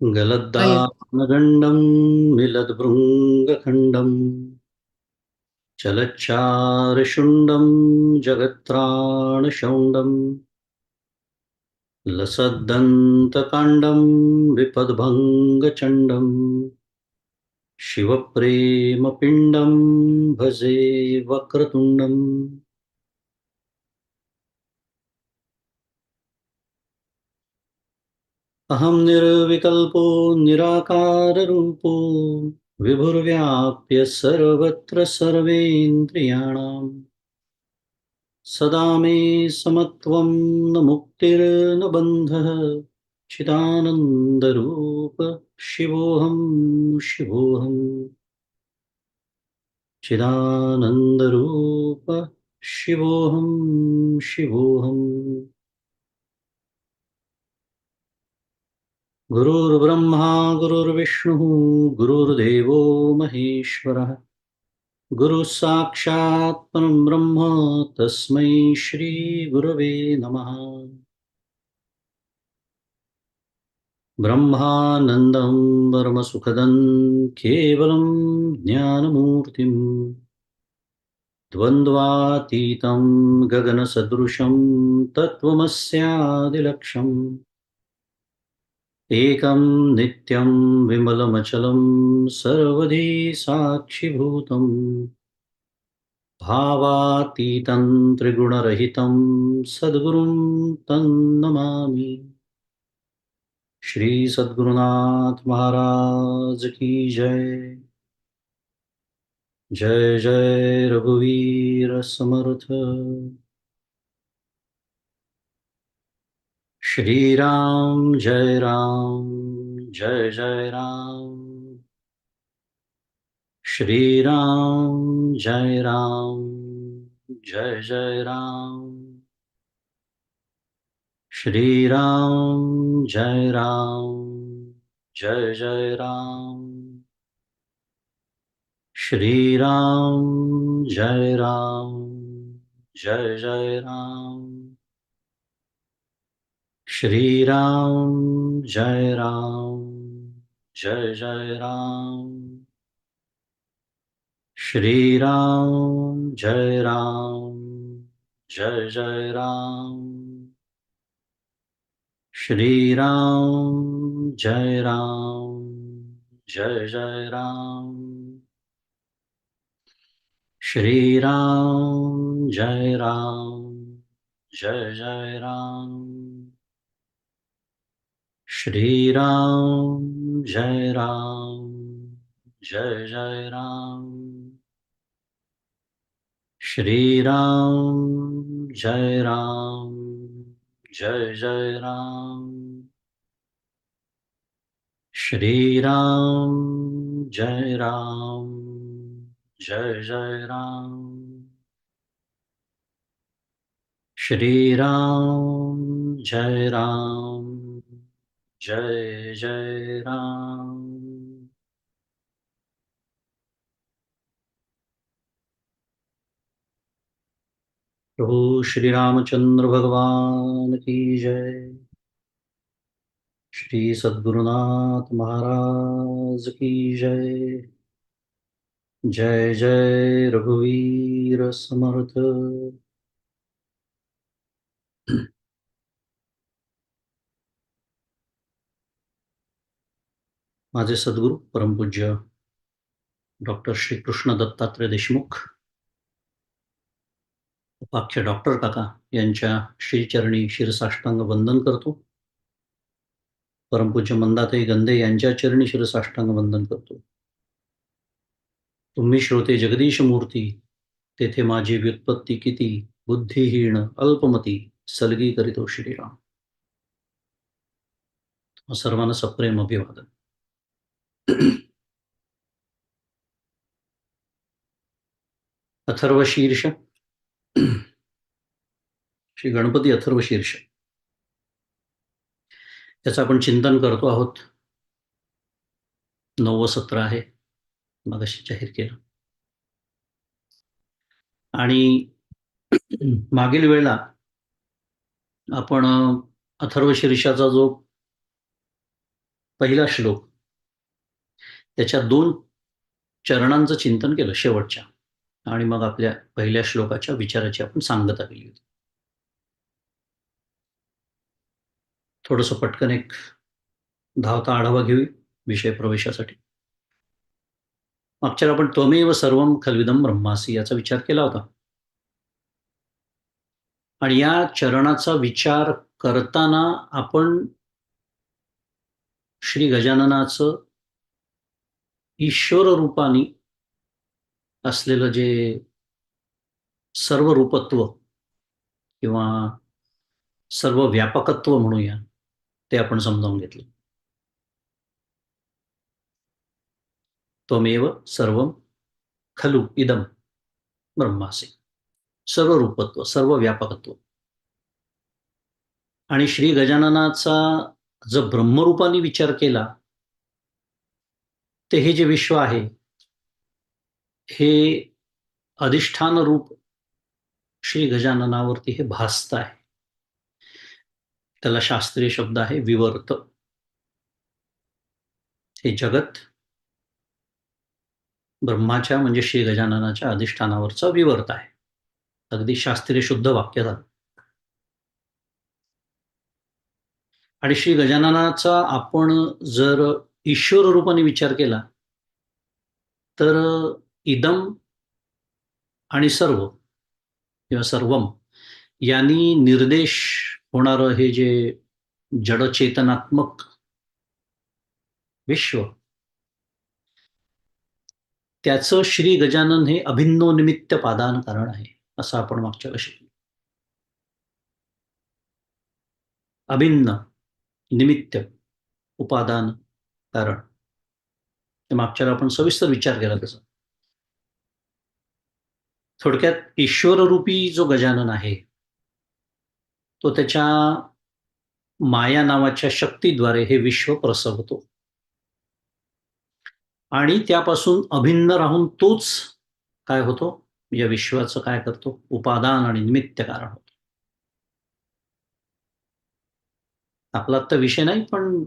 Hello. गलद्दानगण्डं मिलद्भृङ्गखण्डं चलच्चारुशुण्डं जगत्त्राणशौण्डं लसद्दन्तकाण्डं विपद्भङ्गचण्डं शिवप्रेमपिण्डं भजे वक्रतुण्डम्। अहं निर्विकल्पो निराकाररूपो विभुर्व्याप्य सर्वत्र सर्वेन्द्रियाणां सदा मे समत्वं न मुक्तिर्न बन्धः चिदानन्दरूप शिवोऽहं शिवोऽहम् चिदानन्दरूप शिवोऽहं शिवोऽहम्। गुरुर्ब्रह्मा गुरुर्विष्णुः गुरुर्देवो महेश्वरः गुरुः साक्षात् परं ब्रह्म तस्मै श्रीगुरवे नमः। ब्रह्मानन्दं परमसुखदं केवलं ज्ञानमूर्तिं द्वन्द्वातीतं गगनसदृशं तत्त्वमस्यादिलक्ष्यम् एकं नित्यं विमलमचलं सर्वधी साक्षिभूतम् भावातीतं त्रिगुणरहितं सद्गुरुं तन्नमामि। श्री सद्गुरुनाथ महाराज की जय। जय जय रघुवीर समर्थ। श्री राम जय राम जय जय राम। श्री राम जय राम जय जय राम। श्री राम जय राम जय जय राम। श्री राम जय राम जय जय राम। श्री राम जय राम जय जय राम। श्री राम जय राम जय जय राम। श्री राम जय राम जय जय राम। श्री राम जय राम जय जय राम। श्री राम जय राम जय जय राम। श्री राम जय राम जय जय राम। श्री राम जय राम जय जय राम। श्री राम जय राम जय जय राम। प्रभु श्री रामचंद्र भगवान की जय। श्री सद्गुरुनाथ महाराज की जय। जय जय रघुवीर समर्थ। माझे सद्गुरू परमपूज्य डॉक्टर श्री कृष्ण दत्तात्रय देशमुख उपाख्य डॉक्टर काका यांच्या श्रीचरणी शिरसाष्टांग वंदन करतो। परमपूज्य मंदाताई गंधे यांच्या चरणी शिरसाष्टांग वंदन करतो। तुम्ही श्रोते जगदीश मूर्ती, तेथे माझी व्युत्पत्ती किती, बुद्धिहीन अल्पमती सलगी करीतो श्रीराम। सर्वांना सप्रेम अभिवादन। अथर्वशीर्ष श्री गणपती अथर्वशीर्ष त्याचं आपण चिंतन करतो आहोत। 9वं सत्र आहे, मगाशी जाहीर केलं। आणि मागील वेळेला आपण अथर्वशीर्षाचा जो पहिला श्लोक, त्याच्या 2 चरणांचं चिंतन केलं शेवटच्या, आणि मग आपल्या पहिल्या श्लोकाच्या विचाराची आपण सांगता केली होती. थोडंसं पटकन एक धावता आढावा घेऊ विषय प्रवेशासाठी. मागच्या आपण त्वमेव सर्वं खल्विदं ब्रह्मासि याचा विचार केला होता, आणि या चरणाचा विचार करताना आपण श्री गजाननाचं ईश्वर रूपाने असलेलं जे सर्व रूपत्व किंवा सर्व व्यापकत्व म्हणूया, ते आपण समजावून घेतलं. त्वमेव सर्वं खलु इदं ब्रह्मासि, सर्व रूपत्व, सर्व व्यापकत्व. आणि श्री गजाननाचा जर ब्रह्मरूपाने विचार केला, तर हे जे विश्व आहे हे अधिष्ठान रूप श्री गजाननावरती हे भासत आहे. त्याला शास्त्रीय शब्द आहे विवर्त. हे जगत ब्रह्माच्या म्हणजे श्री गजाननाच्या अधिष्ठानावरचा विवर्त आहे. अगदी शास्त्रीय शुद्ध वाक्य झालं. आणि श्री गजाननाचा आपण जर ईश्वर रूपाने विचार केला, तर इदम आणि सर्व किंवा सर्वम यांनी निर्देश होणारं हे जे जडचेतनात्मक विश्व, त्याचं श्री गजानन हे अभिन्नोनिमित्त पादान कारण आहे, असं आपण मागच्या वेळेस शिकलो. अभिन्न निमित्त उपादान कारण, ते मागच्या वेळेला आपण सविस्तर विचार केला त्याचा. थोडक्यात ईश्वररूपी जो गजानन आहे तो त्याच्या माया नावाच्या शक्तीद्वारे हे विश्व प्रसवतो, आणि त्यापासून अभिन्न राहून तोच काय होतो, या विश्वाचं काय करतो, उपादान आणि निमित्त कारण होतो. आपला आता विषय नाही, पण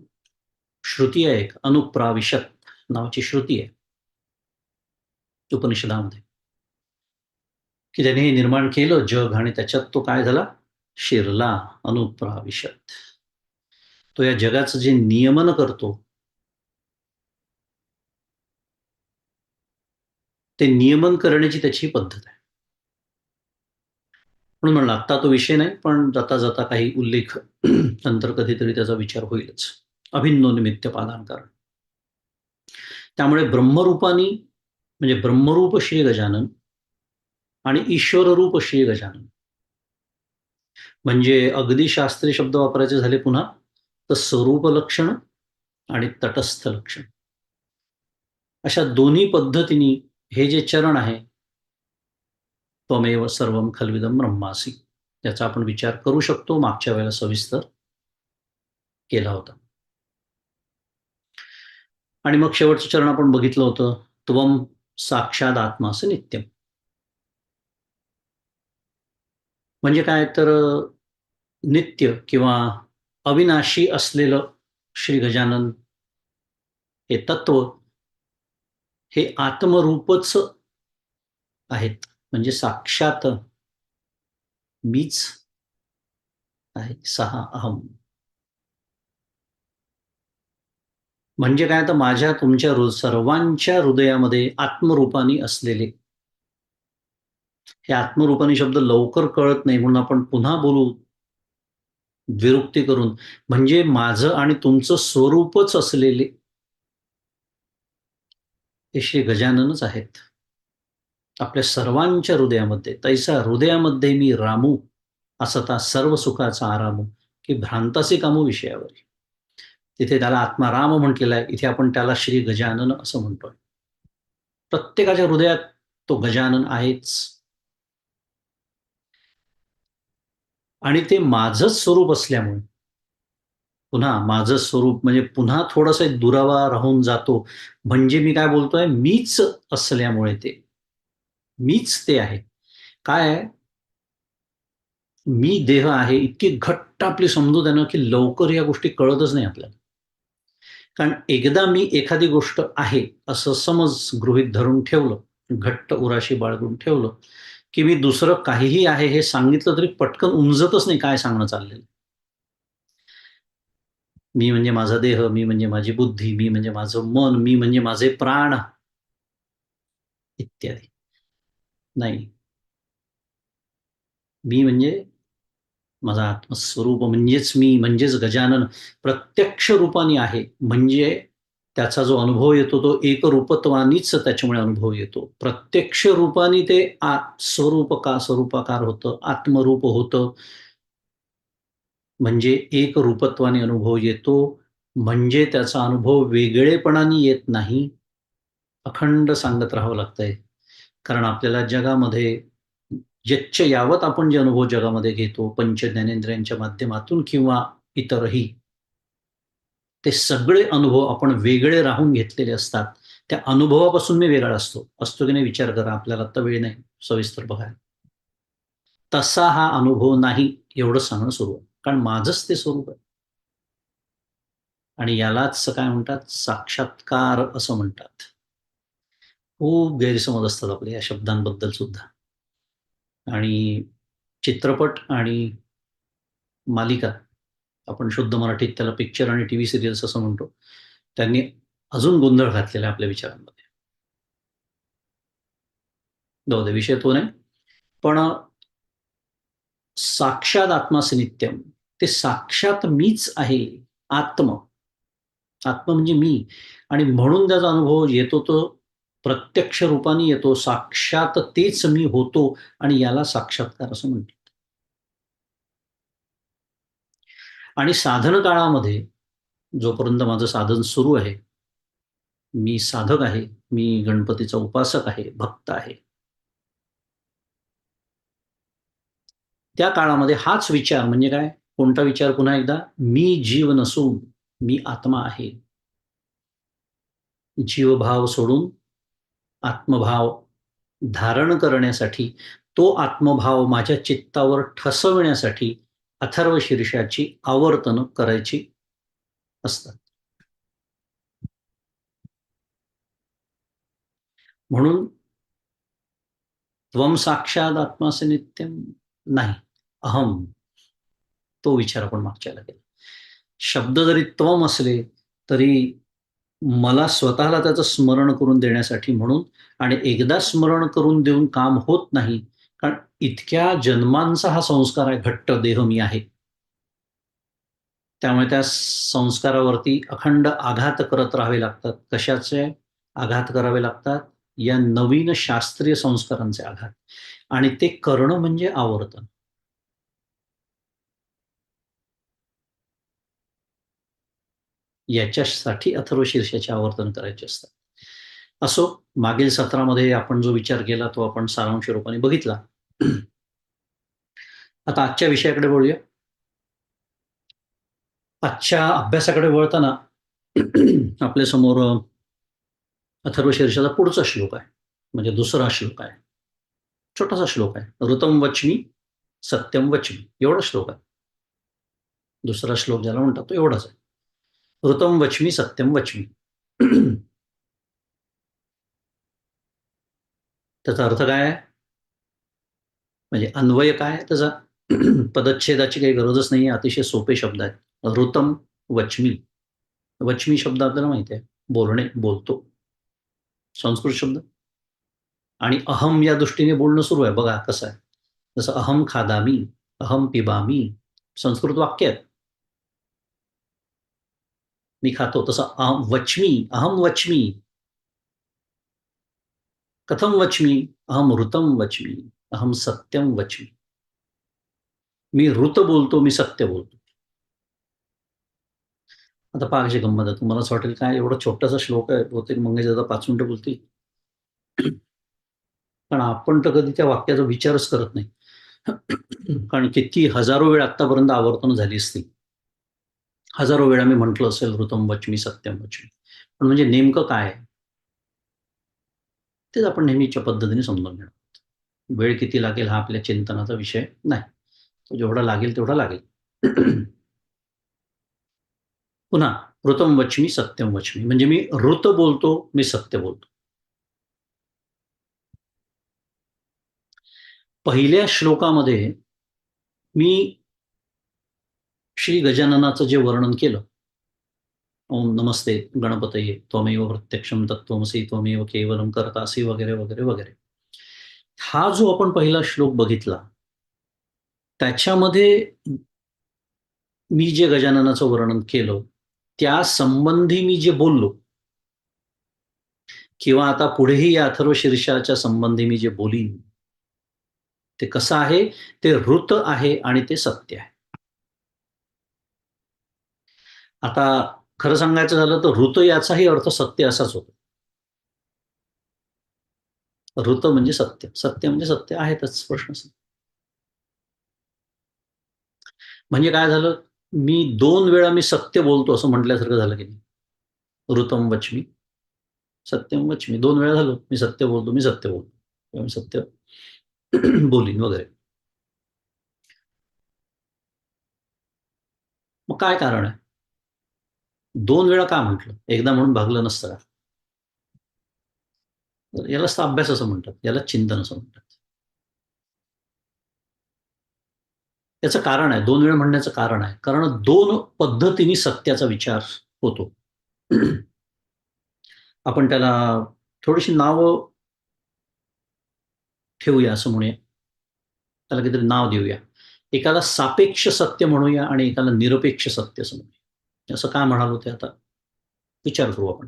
श्रुती आहे एक, अनुप्राविशत नावाची श्रुती आहे उपनिषदामध्ये, की त्याने हे निर्माण केलं जग, आणि त्याच्यात तो काय झाला, शिरला, अनुप्राविशत. तो या जगाचं जे नियमन करतो, ते नियमन करण्याची त्याची पद्धत आहे. म्हणून म्हणलं आत्ता तो विषय नाही, पण जाता जाता काही उल्लेख नंतर कधीतरी त्याचा विचार होईलच. अभिन्नोनिमित्त पादान कारण. त्यामुळे ब्रह्मरूपानी म्हणजे ब्रह्मरूप श्री गजानन आणि ईश्वररूप श्री गजानन, म्हणजे अगदी शास्त्रीय शब्द वापरायचे झाले पुन्हा तर स्वरूप लक्षण आणि तटस्थ लक्षण, अशा दोन्ही पद्धतीने हे जे चरण आहे त्वमेव सर्वं खल्विदं ब्रह्मासि, याचा आपण विचार करू शकतो. मागच्या वेळेला सविस्तर केला होता. आणि मग शेवटचं चरण आपण बघितलं होतं, त्वम साक्षात आत्मासि नित्यम. म्हणजे काय तर नित्य किंवा अविनाशी असलेलं श्री गजानन हे तत्व हे आत्मरूपच आहेत, म्हणजे साक्षात मीच आहे, सहा अहम. म्हणजे काय तर माझ्या तुमच्या सर्वांच्या हृदयामध्ये आत्मरूपाने असलेले, हे आत्मरूपाने शब्द लवकर कळत नाही म्हणून आपण पुन्हा बोलू द्विरुक्ती करून, म्हणजे माझं आणि तुमचं स्वरूपच असलेले हे श्री गजाननच आहेत आपल्या सर्वांच्या हृदयामध्ये. तैसा हृदयामध्ये मी रामू असता सर्व सुखाचा आरामू, की भ्रांतासे कामू विषयावर. तिथे त्याला आत्माराम म्हटलेला आहे, इथे आपण त्याला श्री गजानन असं म्हणतोय. प्रत्येकाच्या हृदयात तो गजानन आहेच, आणि ते माझंच स्वरूप असल्यामुळे, पुन्हा माझं स्वरूप म्हणजे पुन्हा थोडासा दुरावा राहून जातो. म्हणजे मी काय बोलतोय, मीच असल्यामुळे ते मीच ते आहे. काय आहे, मी देह आहे इतकी घट्ट आपली समजूत आहे ना, की लवकर या गोष्टी कळतच नाही आपल्याला. कारण एकदा मी एखादी गोष्ट आहे असं समज गृहीत धरून ठेवलं, घट्ट उराशी बाळगून ठेवलं, की मी दुसरं काहीही आहे हे सांगितलं तरी पटकन उमजतच नाही काय सांगणं चाललेलं. मी म्हणजे माझा देह, मी म्हणजे माझी बुद्धी, मी म्हणजे माझं मन, मी म्हणजे माझे प्राण इत्यादी. नाही. मी म्हणजे माझा आत्मस्वरूप म्हणजेच मी, म्हणजेच गजानन प्रत्यक्ष रूपाने आहे. म्हणजे त्याचा जो अनुभव येतो तो एकरूपत्वानीच त्याच्यामुळे अनुभव येतो. प्रत्यक्ष रूपाने ते स्वरूपाकार होतं, आत्मरूप होतं. म्हणजे एकरूपत्वाने अनुभव येतो. म्हणजे त्याचा अनुभव वेगळेपणाने येत नाही. अखंड सांगत राहावं लागतंय. कारण आपल्याला जगामध्ये यच्च यावत आपण जे अनुभव जगामध्ये घेतो, पंच ज्ञानेंद्रियांच्या माध्यमातून किंवा इतरही, ते सगळे अनुभव आपण वेगळे राहून घेतलेले असतात. त्या अनुभवापासून मी वेगळा असतो. असतो की नाही विचार करा. आपल्याला आत्ता वेळ नाही सविस्तर बघायला. तसा हा अनुभव नाही एवढं सांगणं सुरू आहे. कारण माझंच ते स्वरूप आहे. आणि यालाच काय म्हणतात? साक्षात्कार असं म्हणतात. खूप गैरसमज असतात आपले या शब्दांबद्दल सुद्धा. आणि चित्रपट आणि मालिका, आपण शुद्ध मराठीत त्याला पिक्चर आणि टीव्ही सिरियल्स असं म्हणतो. त्यांनी अजून गोंधळ घातलेला आहे आपल्या विचारांमध्ये. जाऊ दे, विषय तो नाही. पण साक्षात आत्मासी नित्यम, ते साक्षात मीच आहे. आत्म, आत्मा म्हणजे मी. आणि म्हणून त्याचा अनुभव येतो तो प्रत्यक्ष रूपाने येतो. साक्षात तेच मी होतो आणि याला साक्षात्कार असं म्हणतात. आणि साधन काळामध्ये जोपर्यंत माझं साधन सुरू आहे, मी साधक आहे, मी गणपतीचा उपासक आहे, भक्त आहे. त्या काळामध्ये हाच विचार म्हणजे काय? कोणता विचार? पुन्हा एकदा, मी जीव नसून मी आत्मा आहे. जीवभाव सोडून आत्मभाव धारण करण्यासाठी, तो आत्मभाव माझ्या चित्तावर ठसविण्यासाठी अथर्व शीर्षाची आवर्तन करायची असतात. म्हणून त्वम साक्षात आत्मासे नित्यम नाही, अहम, तो विचार आपण मागच्याला केला. शब्द जरी त्वम असले तरी मला स्वतःला त्याचं स्मरण करून देण्यासाठी म्हणून, आणि एकदा स्मरण करून देऊन काम होत नाही. कारण इतक्या जन्मांचा हा संस्कार आहे, घट्ट देह मी आहे. त्यामुळे त्या संस्कारावरती अखंड आघात करत राहावे लागतात. कशाचे आघात करावे लागतात? या नवीन शास्त्रीय संस्कारांचे आघात. आणि ते करणं म्हणजे आवर्तन. याच्यासाठी अथर्व शीर्षाचे आवर्तन करायचे असतात. असो, मागील सत्रामध्ये आपण जो विचार केला तो आपण सारांश रूपाने बघितला. आता आजच्या विषयाकडे वळूया. आजच्या अभ्यासाकडे वळताना आपल्यासमोर अथर्व शीर्षाचा पुढचा श्लोक आहे. म्हणजे दुसरा श्लोक आहे. छोटासा श्लोक आहे. ऋतं वच्मि, सत्यम वच्मि, एवढा श्लोक आहे. दुसरा श्लोक ज्याला म्हणतात तो एवढाच आहे. ऋतं वच्मि, सत्यम वच्मि. त्याचा अर्थ काय आहे? म्हणजे अन्वय काय आहे त्याचा? पदच्छेदाची काही गरजच नाही आहे. अतिशय सोपे शब्द आहेत. ऋतम वच्मी. वच्मी शब्द आपल्याला माहिती आहे, बोलणे, बोलतो, संस्कृत शब्द. आणि अहम या दृष्टीने बोलणं सुरू आहे. बघा कसं आहे. जसं अहम खादामी, अहम पिबामी, संस्कृत वाक्य आहेत. मी खातो. तसं वच्मी, अहम वच्मी. कथम वच्मी? अहम ऋतम वच्मी, अहम सत्यम वच्मी. मी ऋत बोलतो, मी सत्य बोलतो. आता पहा कशी गंमत आहे. तुम्हाला असं वाटेल काय एवढा छोटासा श्लोक आहे, बहुतेक मंगेशदादा 5 मिनिटं बोलतील. पण आपण तर कधी त्या वाक्याचा विचारच करत नाही. कारण किती हजारो वेळ आत्तापर्यंत आवर्तन झाली असतील. हजारो वेळा मी म्हटलं असेल ऋतम वच्मी, सत्यम वच्मी. पण म्हणजे नेमकं काय आहे? तेच आपण नेहमीच्या पद्धतीने समजून घेणार. वेळ किती लागेल हा आपल्या चिंतनाचा विषय नाही. तो जेवढा लागेल तेवढा लागेल. पुन्हा ऋतं वच्मी सत्यं वच्मी, म्हणजे मी ऋत बोलतो, मी सत्य बोलतो. पहिल्या श्लोकामध्ये मी श्री गजाननाचं जे वर्णन केलं, ओम नमस्ते गणपतये त्वमेव प्रत्यक्षं तत्त्वमसि त्वमेव केवलं कर्तासि वगैरे वगैरे वगैरे. हा जो आपण पहिला श्लोक बघितला, त्याच्यामध्ये मी जे गजाननाचं वर्णन केलं, त्या संबंधी मी जे बोललो किंवा आता पुढेही या अथर्व शीर्षाच्या संबंधी मी जे बोलीन, ते कसं आहे, ते ऋत आहे आणि ते सत्य आहे. आता खरं सांगायचं झालं तर ऋत याचाही अर्थ सत्य असाच होतो. ऋत म्हणजे सत्य, सत्य म्हणजे सत्य आहेतच, प्रश्नच नाही. म्हणजे काय झालं, मी 2 वेळा मी सत्य बोलतो असं म्हटल्यासारखं झालं की नाही. ऋतम वच्मी, सत्यम वच्मी. 2 वेळा झालं, मी सत्य बोलतो, मी सत्य बोलतो किंवा मी सत्य बोलीन वगैरे. मग काय कारण आहे? 2 वेळा का म्हटलं? एकदा म्हणून भागलं नसतं का? तर यालाच तर अभ्यास असं म्हणतात, याला चिंतन असं म्हणतात. त्याचं कारण आहे, 2 वेळा म्हणण्याचं कारण आहे. कारण 2 पद्धतीने सत्याचा विचार होतो. आपण त्याला थोडीशी नावं ठेवूया असं म्हणूया. त्याला काहीतरी नाव देऊया. एकाला सापेक्ष सत्य म्हणूया आणि एकाला निरपेक्ष सत्य असं म्हणूया. असं का म्हणालो ते आता विचार करू आपण.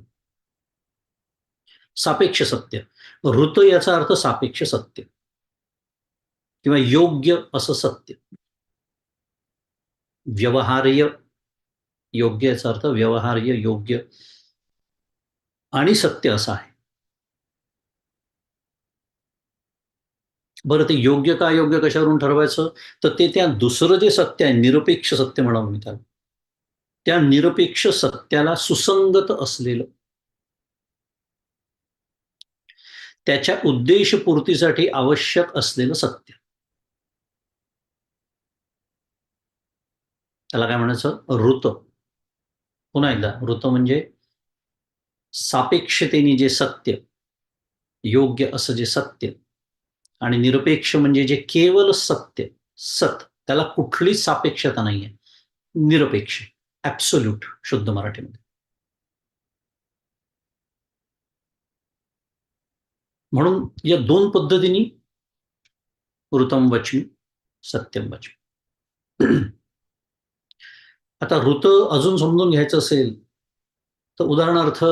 सापेक्ष सत्य. ऋत याचा अर्थ सापेक्ष सत्य किंवा योग्य असं सत्य. व्यवहार्य, योग्य याचा अर्थ व्यवहार्य, योग्य आणि सत्य असं आहे. बरं ते योग्य का योग्य कशावरून ठरवायचं? तर ते त्या दुसरं जे सत्य आहे, निरपेक्ष सत्य म्हणावं मी त्याला. त्या निरपेक्ष सत्याला सुसंगत असलेलं, त्याच्या उद्देशपूर्तीसाठी आवश्यक असलेलं सत्य. त्याला काय म्हणायचं? ऋत. पुन्हा एकदा ऋत म्हणजे सापेक्षतेने जे सत्य, योग्य असं जे सत्य आणि निरपेक्ष म्हणजे जे केवळ सत्य, सत. त्याला कुठलीच सापेक्षता नाहीये. निरपेक्ष, ॲब्सोल्यूट शुद्ध मराठीमध्ये. म्हणून या 2 पद्धतीने ऋतं वच्मी, सत्यं वच्मी. आता ऋत अजून समजून घ्यायचं असेल, तर उदाहरणार्थ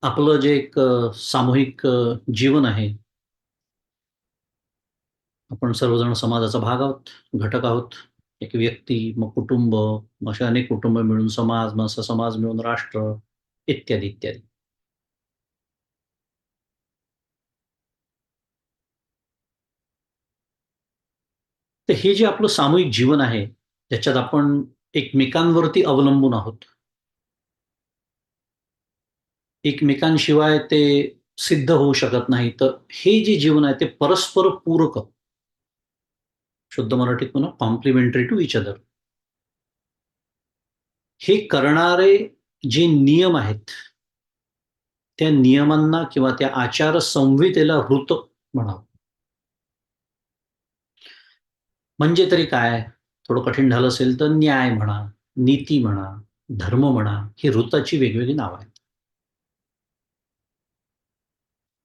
आपलं जे एक सामूहिक जीवन आहे. आपण सर्वजण समाजाचा भाग आहोत, घटक आहोत. एक व्यक्ती, मग कुटुंब, मग असे अनेक कुटुंब मिळून समाज, मग असा समाज मिळून राष्ट्र, इत्यादी, इत्यादी. तर हे जे आपलं सामूहिक जीवन आहे, त्याच्यात आपण एकमेकांवरती अवलंबून आहोत. एकमेकांशिवाय ते सिद्ध होऊ शकत नाही. तर हे जे जीवन आहे ते परस्पर पूरक, शुद्ध मराठीत म्हणा कॉम्प्लिमेंटरी टू ईच अदर. हे करणारे जे नियम आहेत, त्या नियमांना किंवा त्या आचारसंहितेला ऋत म्हणावं. म्हणजे तरी काय? थोडं कठीण झालं असेल तर न्याय म्हणा, नीती म्हणा, धर्म म्हणा, ही ऋताची वेगवेगळी नावं आहेत.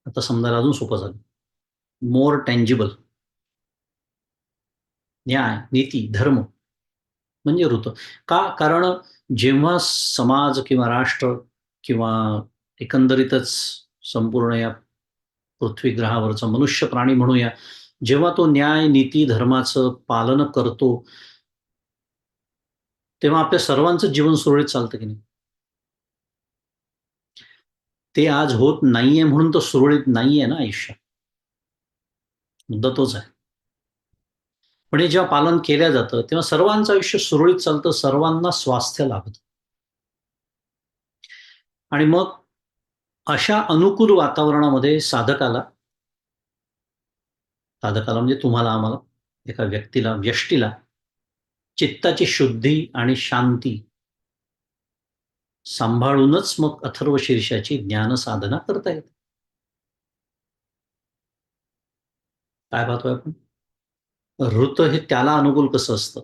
आता समजायला अजून सोपं झालं. मोर टँजिबल, न्याय, नीती, धर्म म्हणजे ऋत. का? कारण जेव्हा समाज किंवा राष्ट्र किंवा एकंदरीतच संपूर्ण या पृथ्वीग्रहावरचा मनुष्य प्राणी म्हणूया, जेव्हा तो न्याय, नीती, धर्माचं पालन करतो, तेव्हा आपल्या सर्वांचं जीवन सुरळीत चालतं की नाही? ते आज होत नाहीये म्हणून तर सुरळीत नाहीये ना आयुष्य. मुद्दा तोच आहे. पण हे जेव्हा पालन केलं जातं, तेव्हा सर्वांचं आयुष्य सुरळीत चालतं, सर्वांना स्वास्थ्य लाभतं. आणि मग अशा अनुकूल वातावरणामध्ये साधकाला म्हणजे तुम्हाला, आम्हाला, एका व्यक्तीला, व्यष्टीला चित्ताची शुद्धी आणि शांती सांभाळूनच मग अथर्व शीर्षाची ज्ञान साधना करता येते. काय पाहतोय आपण? ऋत हे त्याला अनुकूल कसं असतं?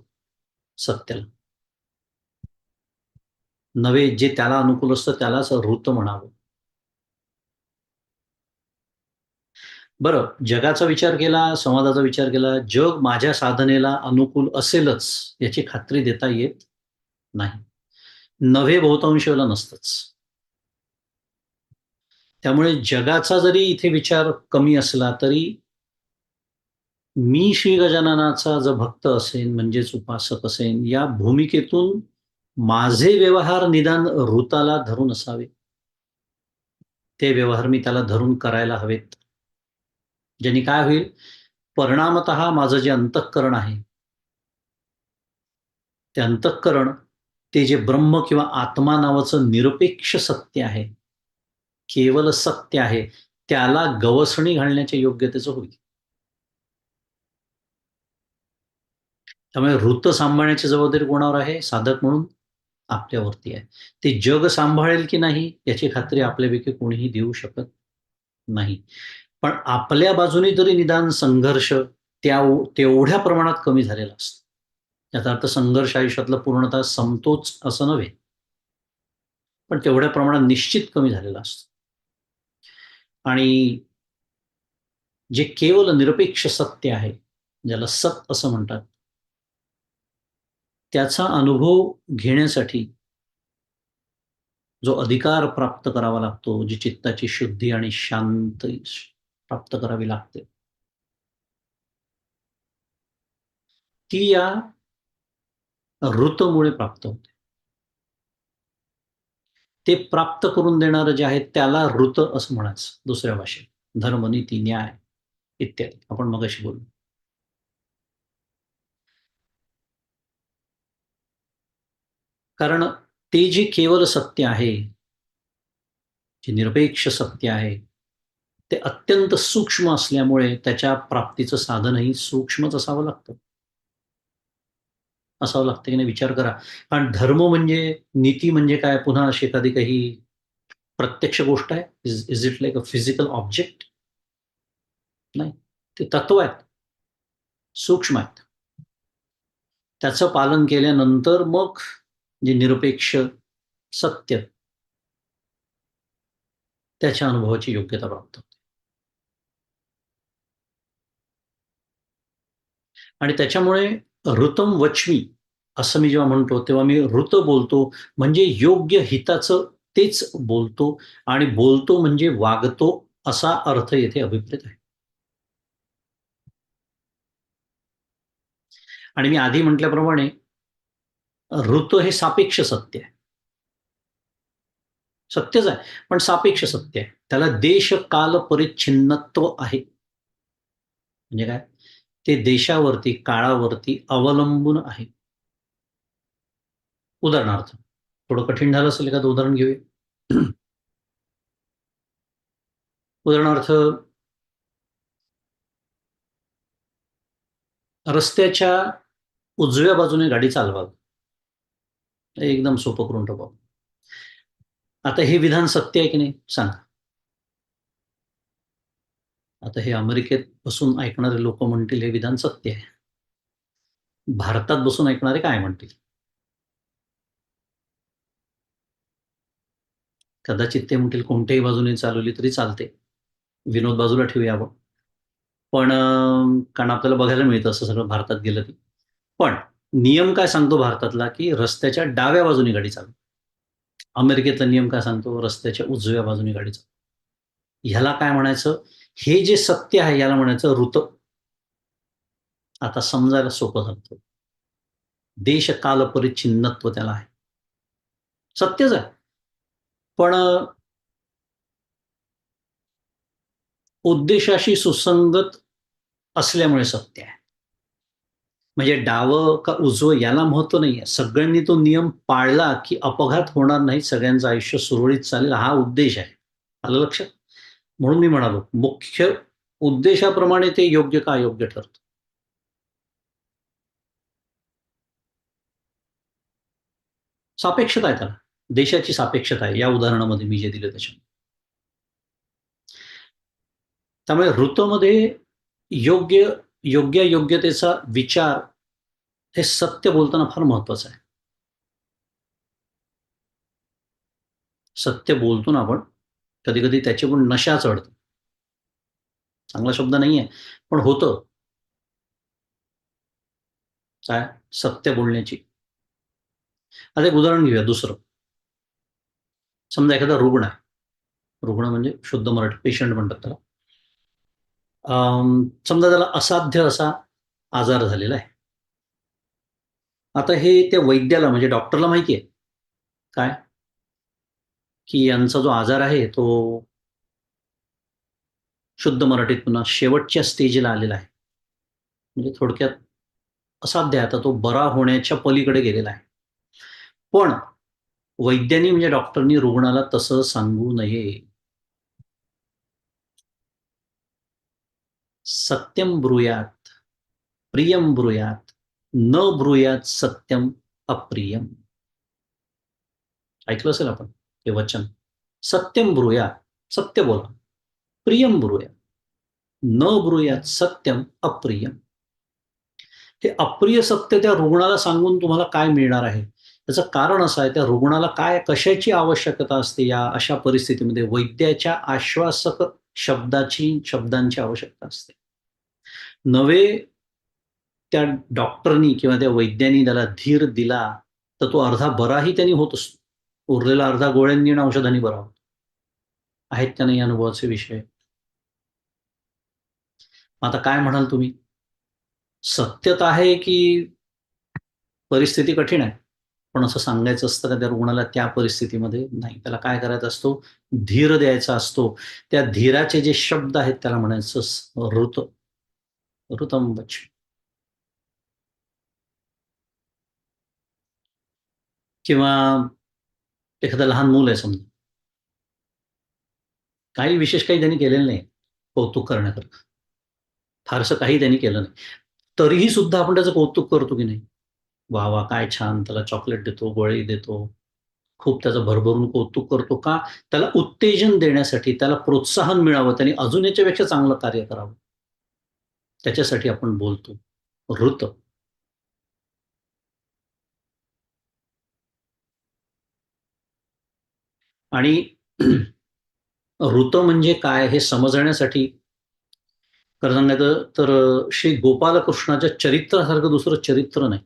सत्याला नव्हे, जे त्याला अनुकूल असतं त्यालाच ऋत म्हणावं. बरं, जगाचा विचार केला, समाजाचा विचार केला, जग माझ्या साधनेला अनुकूल असेलच याची खात्री देता येत नाही. नव्हे बहुतांश वेळेला नसतंच. त्यामुळे जगाचा जरी इथे विचार कमी असला तरी मी श्री गजाननाचा जो भक्त असेन म्हणजेच उपासक असेन, या भूमिकेतून माझे व्यवहार निदान ऋताला धरून असावे. ते व्यवहार मी त्याला धरून करायला हवेत. ज्यांनी काय होईल, परिणामतः माझं जे अंतःकरण आहे, ते अंतःकरण ते जे ब्रह्म किंवा आत्मा नावाचं निरपेक्ष सत्य आहे, केवळ सत्य आहे, त्याला गवसणी घालण्याच्या योग्यतेचं होईल. त्यामुळे ऋत सांभाळण्याची जबाबदारी कोणावर आहे? साधक म्हणून आपल्यावरती आहे. ते जग सांभाळेल की नाही याची खात्री आपल्यापैकी कोणीही देऊ शकत नाही. पण आपल्या बाजूने तरी निदान संघर्ष तेवढ्या प्रमाणात कमी झालेला असतो. याचा अर्थ संघर्ष आयुष्यातला पूर्णतः संपतोच असं नव्हे. पण तेवढ्या प्रमाणात निश्चित कमी झालेला असतो. आणि जे केवळ निरपेक्ष सत्य आहे, ज्याला सत असं म्हणतात, त्याचा अनुभव घेण्यासाठी जो अधिकार प्राप्त करावा लागतो, जी चित्ताची शुद्धी आणि शांती प्राप्त करावी लागते, ती या ऋतमुळे प्राप्त होते. ते प्राप्त करून देणारं जे आहे त्याला ऋत असं म्हणायचं दुसऱ्या भाषेत. धर्म, नीती, न्याय इत्यादी आपण मगाशी बोललो. कारण ते जे केवळ सत्य आहे, जे निरपेक्ष सत्य आहे, ते अत्यंत सूक्ष्म असल्यामुळे त्याच्या प्राप्तीचं साधनही सूक्ष्मच असावं लागतं की नाही, विचार करा. कारण धर्म म्हणजे, नीती म्हणजे काय, पुन्हा अशी एखादी काही प्रत्यक्ष गोष्ट आहे? Is it like a physical object? नाही. ते तत्व आहेत, सूक्ष्म आहेत. त्याचं पालन केल्यानंतर मग जे निरपेक्ष सत्य, त्याच्या अनुभवाची योग्यता प्राप्त होते. आणि त्याच्यामुळे ऋतम वच्मी असं मी जेव्हा म्हणतो, तेव्हा मी ऋत बोलतो म्हणजे योग्य हिताचं तेच बोलतो, आणि बोलतो म्हणजे वागतो असा अर्थ येथे अभिप्रेत आहे. आणि मी आधी म्हटल्याप्रमाणे ऋत हे सापेक्ष सत्य आहे. सत्यच आहे, पण सापेक्ष सत्य आहे. त्याला देश काल परिच्छिन्नत्व आहे. म्हणजे काय? ते देशावरती, काळावरती अवलंबून आहे. उदाहरणार्थ, थोडं कठीण झालं असेल, एखादं उदाहरण घेऊया. उदाहरणार्थ, रस्त्याच्या उजव्या बाजूने गाडी चालवावी. एकदम सोपं करून टाकू. आता हे विधान सत्य आहे की नाही सांगा. आता हे अमेरिकेत बसून ऐकणारे लोक म्हणतील हे विधान सत्य आहे. भारतात बसून ऐकणारे काय म्हणतील? कदाचित ते म्हणतील कोणत्याही बाजूने चालवली तरी चालते, विनोद बाजूला ठेवूया आपण. पण कारण आपल्याला बघायला मिळतं असं सगळं भारतात गेलं की. पण नियम काय सांगतो भारतातला, की रस्त्याच्या डाव्या बाजूने गाडी चालवा. अमेरिकेतला नियम काय सांगतो? रस्त्याच्या उजव्या बाजूने गाडी चालवा. ह्याला काय म्हणायचं? हे जे सत्य आहे याला म्हणायचं ऋत. आता समजायला सोपं झालं. देश काल परिच्छिन्नत्व त्याला आहे. सत्यच आहे. पण उद्देशाशी सुसंगत असल्यामुळे सत्य आहे. म्हणजे डावं का उजवं याला महत्व नाहीये. सगळ्यांनी तो नियम पाळला की अपघात होणार नाही, सगळ्यांचं आयुष्य सुरळीत चालेल, हा उद्देश आहे. आलं लक्षात? म्हणून मी म्हणालो, मुख्य उद्देशाप्रमाणे ते योग्य का अयोग्य ठरतं. सापेक्षता आहे त्याला. देशाची सापेक्षता आहे या उदाहरणामध्ये मी जे दिलं त्याच्यामध्ये. त्यामुळे ऋतूमध्ये योग्यतेचा विचार हे सत्य बोलताना फार महत्वाचं आहे. सत्य बोलतो ना आपण, कधी कधी त्याची पण नशा चढते. चांगला शब्द नाहीये, पण होतं काय, सत्य बोलण्याची. आता एक उदाहरण घेऊया दुसरं. समजा एखादा रुग्ण आहे, रुग्ण म्हणजे शुद्ध मराठी पेशंट म्हणतात त्याला. समजा त्याला असाध्य असा आजार झालेला आहे. आता हे त्या वैद्याला म्हणजे डॉक्टरला माहिती आहे काय, की यांचा जो आजार आहे तो शुद्ध मराठीत पुन्हा शेवटच्या स्टेजला आलेला आहे. म्हणजे थोडक्यात असाध्य आहे, आता तो बरा होण्याच्या पलीकडे गेलेला आहे. पण वैद्यांनी म्हणजे डॉक्टरनी रुग्णाला तसं सांगू नये. सत्यम ब्रूयात, प्रियम ब्रूयात, न ब्रूयात सत्यम अप्रियम. ऐकलं असेल आपण हे वचन. सत्यम ब्रूयात, सत्य बोला. प्रियम ब्रूयात, न ब्रूयात सत्यम अप्रियम. हे अप्रिय सत्य त्या रुग्णाला सांगून तुम्हाला काय मिळणार आहे? त्याचं कारण असं आहे, त्या रुग्णाला काय कशाची आवश्यकता असते या अशा परिस्थितीमध्ये वैद्याच्या आश्वासक शब्दांची आवश्यकता असते. नवे त्या डॉक्टरनी किंवा त्या वैद्यांनी त्याला धीर दिला तर तो अर्धा बराही त्यांनी होत असतो. उरलेला अर्धा गोळ्यांनी आणि औषधांनी बरा होतो. आहेत का नाही अनुभवाचे विषय? आता काय म्हणाल तुम्ही? सत्यता आहे की परिस्थिती कठीण आहे? पण असं सांगायचं असतं का त्या रुग्णाला त्या परिस्थितीमध्ये? नाही. त्याला काय करायचा असतो? धीर द्यायचा असतो. त्या धीराचे जे शब्द आहेत त्याला म्हणायचं ऋतम वच. किंवा एखादं लहान मूल आहे समजा, काही विशेष काही त्यांनी केलेलं नाही कौतुक करण्याकरता. फारसं काही त्यांनी केलं नाही. तरीही सुद्धा आपण त्याचं कौतुक करतो की नाही? वाह! वाह! काय छान! त्याला चॉकलेट देतो, गोळी देतो. खूप त्याचं भरभरून कौतुक करतो. का? त्याला उत्तेजन देण्यासाठी, त्याला प्रोत्साहन मिळावं, त्याने अजून याच्यापेक्षा चांगलं कार्य करावं. त्याच्यासाठी आपण बोलतो. ऋत. आणि ऋत म्हणजे काय हे समजण्यासाठी खरं सांगायचं तर श्री गोपालकृष्णाच्या चरित्रासारखं दुसरं चरित्र नाही.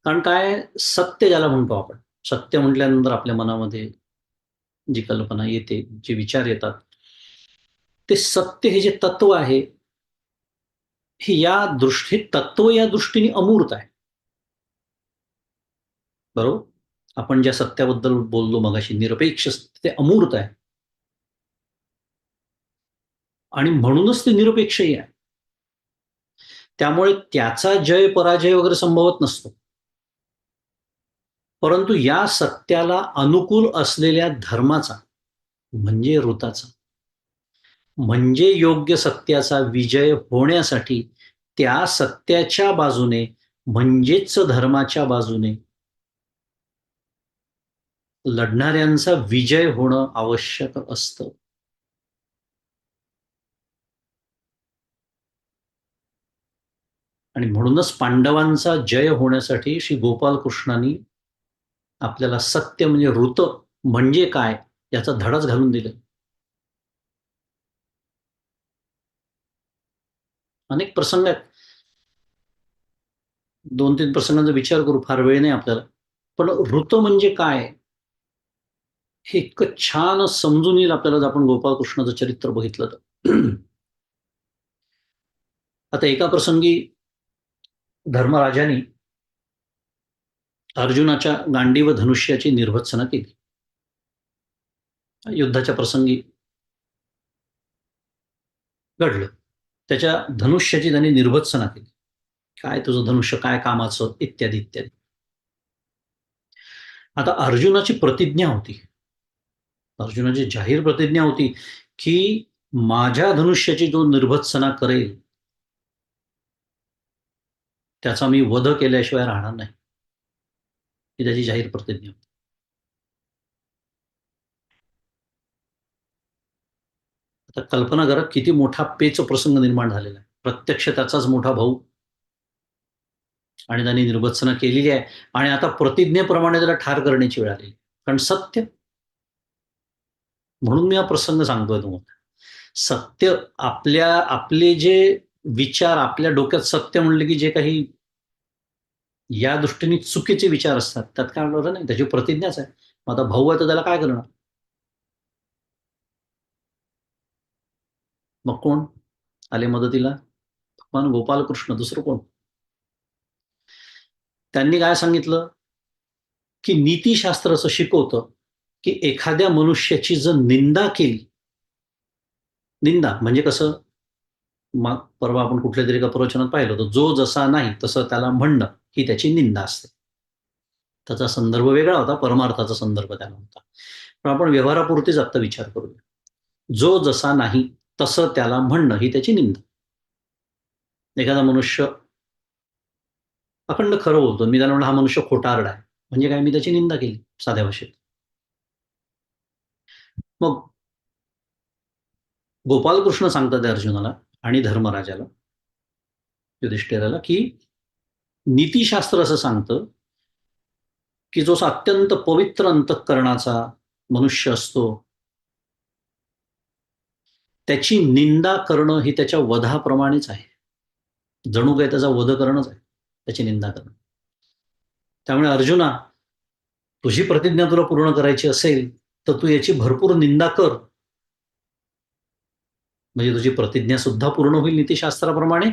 कारण काय, सत्य ज्याला म्हणतो आपण, सत्य म्हटल्यानंतर आपल्या मनामध्ये जी कल्पना येते, जे विचार येतात, ते सत्य हे जे तत्व आहे, हे तत्व या दृष्टीने अमूर्त आहे. बरोबर? आपण ज्या सत्याबद्दल बोललो मगाशी, निरपेक्ष ते अमूर्त आहे. आणि म्हणूनच ते निरपेक्षही आहे. त्यामुळे त्याचा जय पराजय वगैरे संभवत नसतो. परंतु या सत्याला अनुकूल असलेल्या धर्माचा म्हणजे ऋताचा, म्हणजे योग्य सत्याचा विजय होण्यासाठी त्या सत्याच्या बाजूने म्हणजेच धर्माच्या बाजूने लढणाऱ्यांचा विजय होणं आवश्यक असतं. आणि म्हणूनच पांडवांचा जय होण्यासाठी श्री गोपालकृष्णांनी आपल्याला सत्य म्हणजे ऋत म्हणजे काय याचा धडाच घालून दिला. अनेक प्रसंग आहेत. 2-3 प्रसंगांचा विचार करू, फार वेळ नाही आपल्याला. पण ऋत म्हणजे काय? हे इतकं छान समजून येईल आपल्याला जर आपण गोपाळकृष्णाचं चरित्र बघितलं तर. आता एका प्रसंगी धर्मराजाने अर्जुनाच्या गांडी व धनुष्याची निर्भत्सना केली. युद्धाच्या प्रसंगी घडलं. त्याच्या धनुष्याची त्यांनी निर्भत्सना केली. काय तुझं धनुष्य काय कामाचं? इत्यादी, इत्यादी. आता अर्जुनाची प्रतिज्ञा होती. अर्जुनाची जाहीर प्रतिज्ञा होती, की माझ्या धनुष्याची जो निर्भत्सना करेल त्याचा मी वध केल्याशिवाय राहणार नाही, ही त्याची जाहीर प्रतिज्ञा होती. आता कल्पना करा किती मोठा पेच प्रसंग निर्माण झालेला आहे. प्रत्यक्ष त्याचाच मोठा भाऊ, आणि त्यांनी निर्भत्सना केलेली आहे, आणि आता प्रतिज्ञेप्रमाणे त्याला ठार करण्याची वेळ आलेली. कारण सत्य, म्हणून मी हा प्रसंग सांगतोय तुम्हाला. सत्य, आपले जे विचार, आपल्या डोक्यात सत्य म्हणले की जे काही या दृष्टीने चुकीचे विचार असतात, त्यात काय बरं नाही, त्याची प्रतिज्ञाच आहे. मग आता भाऊ आहे तर त्याला काय करणार? मग कोण आले मदतीला? भगवान गोपालकृष्ण, दुसरं कोण? त्यांनी काय सांगितलं की नीतीशास्त्र असं शिकवतं की एखाद्या मनुष्याची जर निंदा केली, निंदा म्हणजे कसं, मग परवा आपण कुठल्या तरी एका प्रवचनात पाहिलं होतं, जो जसा नाही तसं त्याला म्हणणं ही त्याची निंदा असते. त्याचा संदर्भ वेगळा होता, परमार्थाचा संदर्भ त्याला होता. पण आपण व्यवहारापुरतीच आता विचार करूया. जो जसा नाही तसं त्याला म्हणणं ही त्याची निंदा. एखादा मनुष्य अखंड खरं बोलतो, मी त्याला म्हणलं हा मनुष्य खोटारडा आहे, म्हणजे काय, मी त्याची निंदा केली साध्या भाषेत. मग गोपालकृष्ण सांगतात अर्जुनाला आणि धर्मराजाला, युधिष्ठिराला, की नीतीशास्त्र असं सांगतं की जो अत्यंत पवित्र अंतःकरणाचा मनुष्य असतो, त्याची निंदा करणं ही त्याच्या वधाप्रमाणेच आहे. जणू काही त्याचा वध करणंच आहे, त्याची निंदा करणं. त्यामुळे अर्जुना, तुझी प्रतिज्ञा तुला पूर्ण करायची असेल तर तू याची भरपूर निंदा कर, म्हणजे तुझी प्रतिज्ञा सुद्धा पूर्ण होईल नीतीशास्त्राप्रमाणे,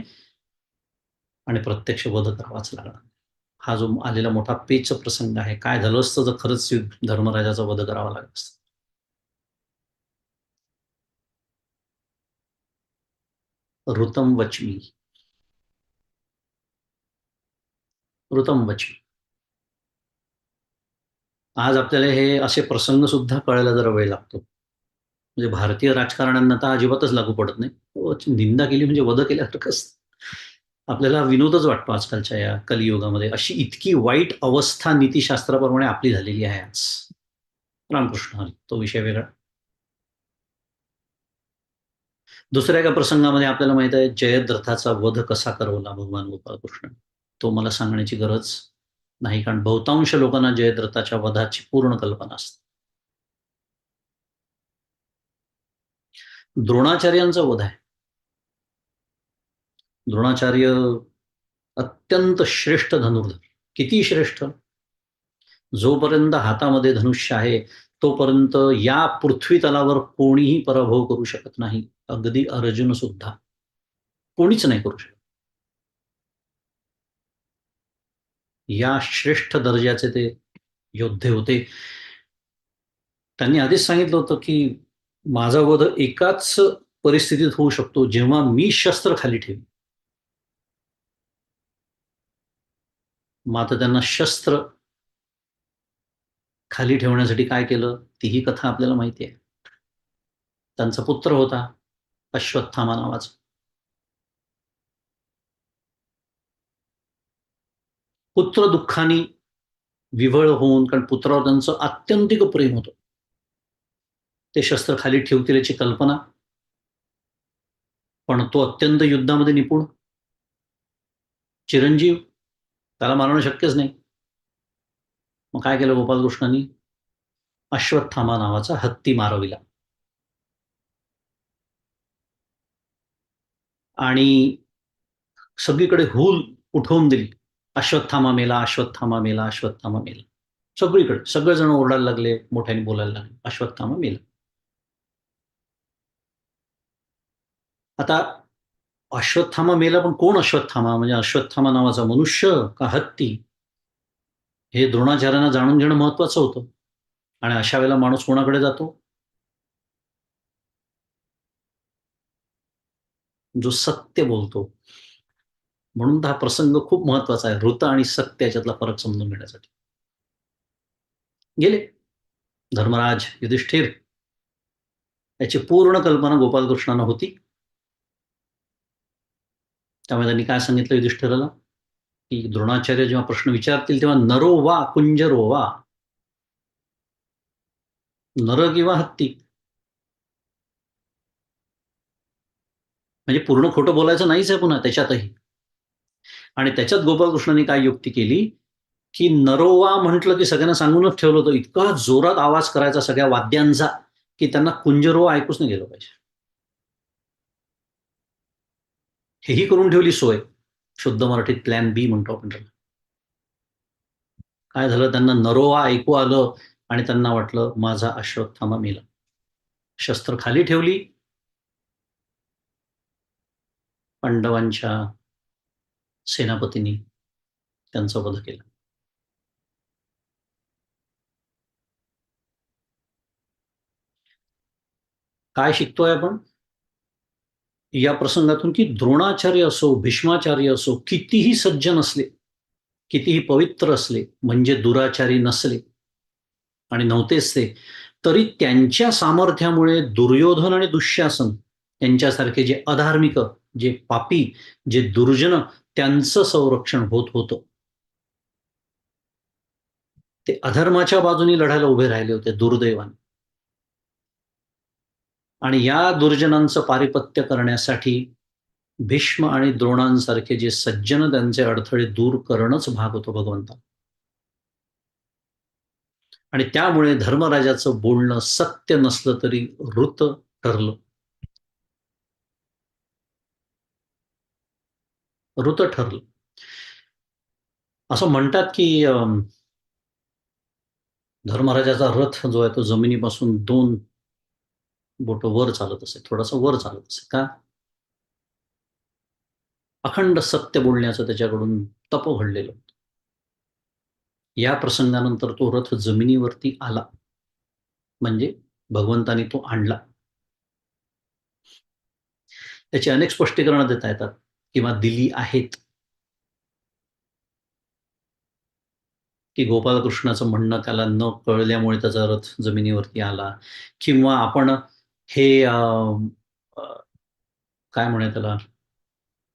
आणि प्रत्यक्ष वध करावाच लागणार. हा जो आलेला मोठा पेच प्रसंग आहे, काय झालं असतं जर खरंच धर्मराजाचा वध करावा लागला असता. ऋतम वच्मी, ऋतम वच्मी. आज आपल्याला हे असे प्रसंग सुद्धा कळायला जरा वेळ लागतो. म्हणजे भारतीय राजकारण्यांना तर अजिबातच लागू पडत नाही. निंदा केली म्हणजे वध केल्यासारखंच. आपल्याला विनोदच वाटतो आजकालच्या या कलियुगामध्ये. अशी इतकी वाईट अवस्था नीतीशास्त्राप्रमाणे आपली झालेली आहे आज. रामकृष्ण हरी, तो विषय वेगळा. दुसऱ्या एका प्रसंगामध्ये आपल्याला माहित आहे जयद्रथाचा वध कसा करवला भगवान गोपाळकृष्ण. तो मला सांगण्याची गरज नाही, कारण बहुतांश लोकांना जयद्रथाच्या वधाची पूर्ण कल्पना असते. द्रोणाचार्यांचा वध आहे. द्रोणाचार्य अत्यंत श्रेष्ठ धनुर्धर. किती श्रेष्ठ? जोपर्यंत हातामध्ये धनुष्य आहे तोपर्यंत या पृथ्वी तलावर कोणीही पराभव करू शकत नाही, अगदी अर्जुन सुद्धा कोणीच नाही करू शकत. या श्रेष्ठ दर्जाचे ते योद्धे होते. त्यांनी आधीच सांगितलं होतं की माझा वध एकाच परिस्थितीत होऊ शकतो, जेव्हा मी शस्त्र खाली ठेवी. मात्र त्यांना शस्त्र खाली ठेवण्यासाठी काय केलं, तीही कथा आपल्याला माहिती आहे. त्यांचा पुत्र होता अश्वत्थामा नावाचा. पुत्र दुःखाने विव्हळ होऊन, कारण पुत्रावर त्यांचं आत्यंतिक प्रेम होतं, ते शस्त्र खाली ठेवतील याची कल्पना, पण तो अत्यंत युद्धामध्ये निपुण, चिरंजीव, त्याला मारणं शक्यच नाही. मग काय केलं गोपालकृष्णांनी? अश्वत्थामा नावाचा हत्ती मारविला आणि सगळीकडे हुल उठवून दिली, अश्वत्थामा मेला, अश्वत्थामा मेला, अश्वत्थामा मेला. सगळीकडे सगळेजण ओरडायला लागले, मोठ्याने बोलायला लागले, अश्वत्थामा मेला. आता अश्वत्थामा मेला, पण कोण अश्वत्थामा? म्हणजे अश्वत्थामा नावाचा मनुष्य का हत्ती? हे द्रोणाचार्यांना जाणून घेणं महत्वाचं होतं. आणि अशा वेळेला माणूस कोणाकडे जातो? जो सत्य बोलतो. म्हणून हा प्रसंग खूप महत्वाचा आहे, ऋत आणि सत्य याच्यातला फरक समजून घेण्यासाठी. गेले धर्मराज, युधिष्ठिर, याची पूर्ण कल्पना गोपालकृष्णांना होती. त्यामुळे त्यांनी काय सांगितलं युधिष्ठिराला? की द्रोणाचार्य जेव्हा प्रश्न विचारतील तेव्हा नरो वा कुंजरो वा, नर किंवा हत्ती, म्हणजे पूर्ण खोटं बोलायचं नाहीच आहे पुन्हा त्याच्यातही. आणि त्याच्यात गोपाळकृष्णाने काय युक्ती केली, की नरोवा म्हटलं की सगळ्यांना सांगूनच ठेवलं होतं, इतका जोरात आवाज करायचा सगळ्या वाद्यांचा, की त्यांना कुंजरोवा ऐकूच नाही गेलं पाहिजे. हेही करून ठेवली सोय. शुद्ध मराठीत प्लॅन बी म्हणतो आपण त्याला. काय झालं, त्यांना नरोवा ऐकू आलं आणि त्यांना वाटलं माझा अश्वत्थामा मेला. शस्त्र खाली ठेवली. पांडवांच्या सेनापतींनी त्यांचा वध केला. काय शिकतोय आपण या प्रसंगातून, की द्रोणाचार्य असो, भीष्माचार्य असो, कितीही सज्जन असले, कितीही पवित्र असले, म्हणजे दुराचारी नसले आणि नव्हतेच ते, तरी त्यांच्या सामर्थ्यामुळे दुर्योधन आणि दुःशासन यांच्यासारखे जे अधार्मिक, जे पापी, जे दुर्जन, त्यांचं संरक्षण होत होतं. ते अधर्माच्या बाजूनी लढायला उभे राहिले होते दुर्दैवाने. आणि या दुर्जनांचं पारिपत्य करण्यासाठी भीष्म आणि द्रोणांसारखे जे सज्जन त्यांचे अडथळे दूर करणंच भाग होतं भगवंता. आणि त्यामुळे धर्मराजाचं बोलणं सत्य नसलं तरी ऋत ठरलं. ऋत ठरलं. असं म्हणतात की धर्मराजाचा रथ जो आहे तो जमिनीपासून 2 बोटं वर चालत असे, थोडासा वर चालत असे. का? अखंड सत्य बोलण्याचं त्याच्याकडून तप घडलेलं. या प्रसंगानंतर तो रथ जमिनीवरती आला, म्हणजे भगवंतानी तो आणला. त्याची अनेक स्पष्टीकरणं देता येतात किंवा दिली आहेत, की गोपालकृष्णाचं म्हणणं त्याला न कळल्यामुळे त्याचा रथ जमिनीवरती आला, किंवा आपण हे अ, काय म्हणूया त्याला,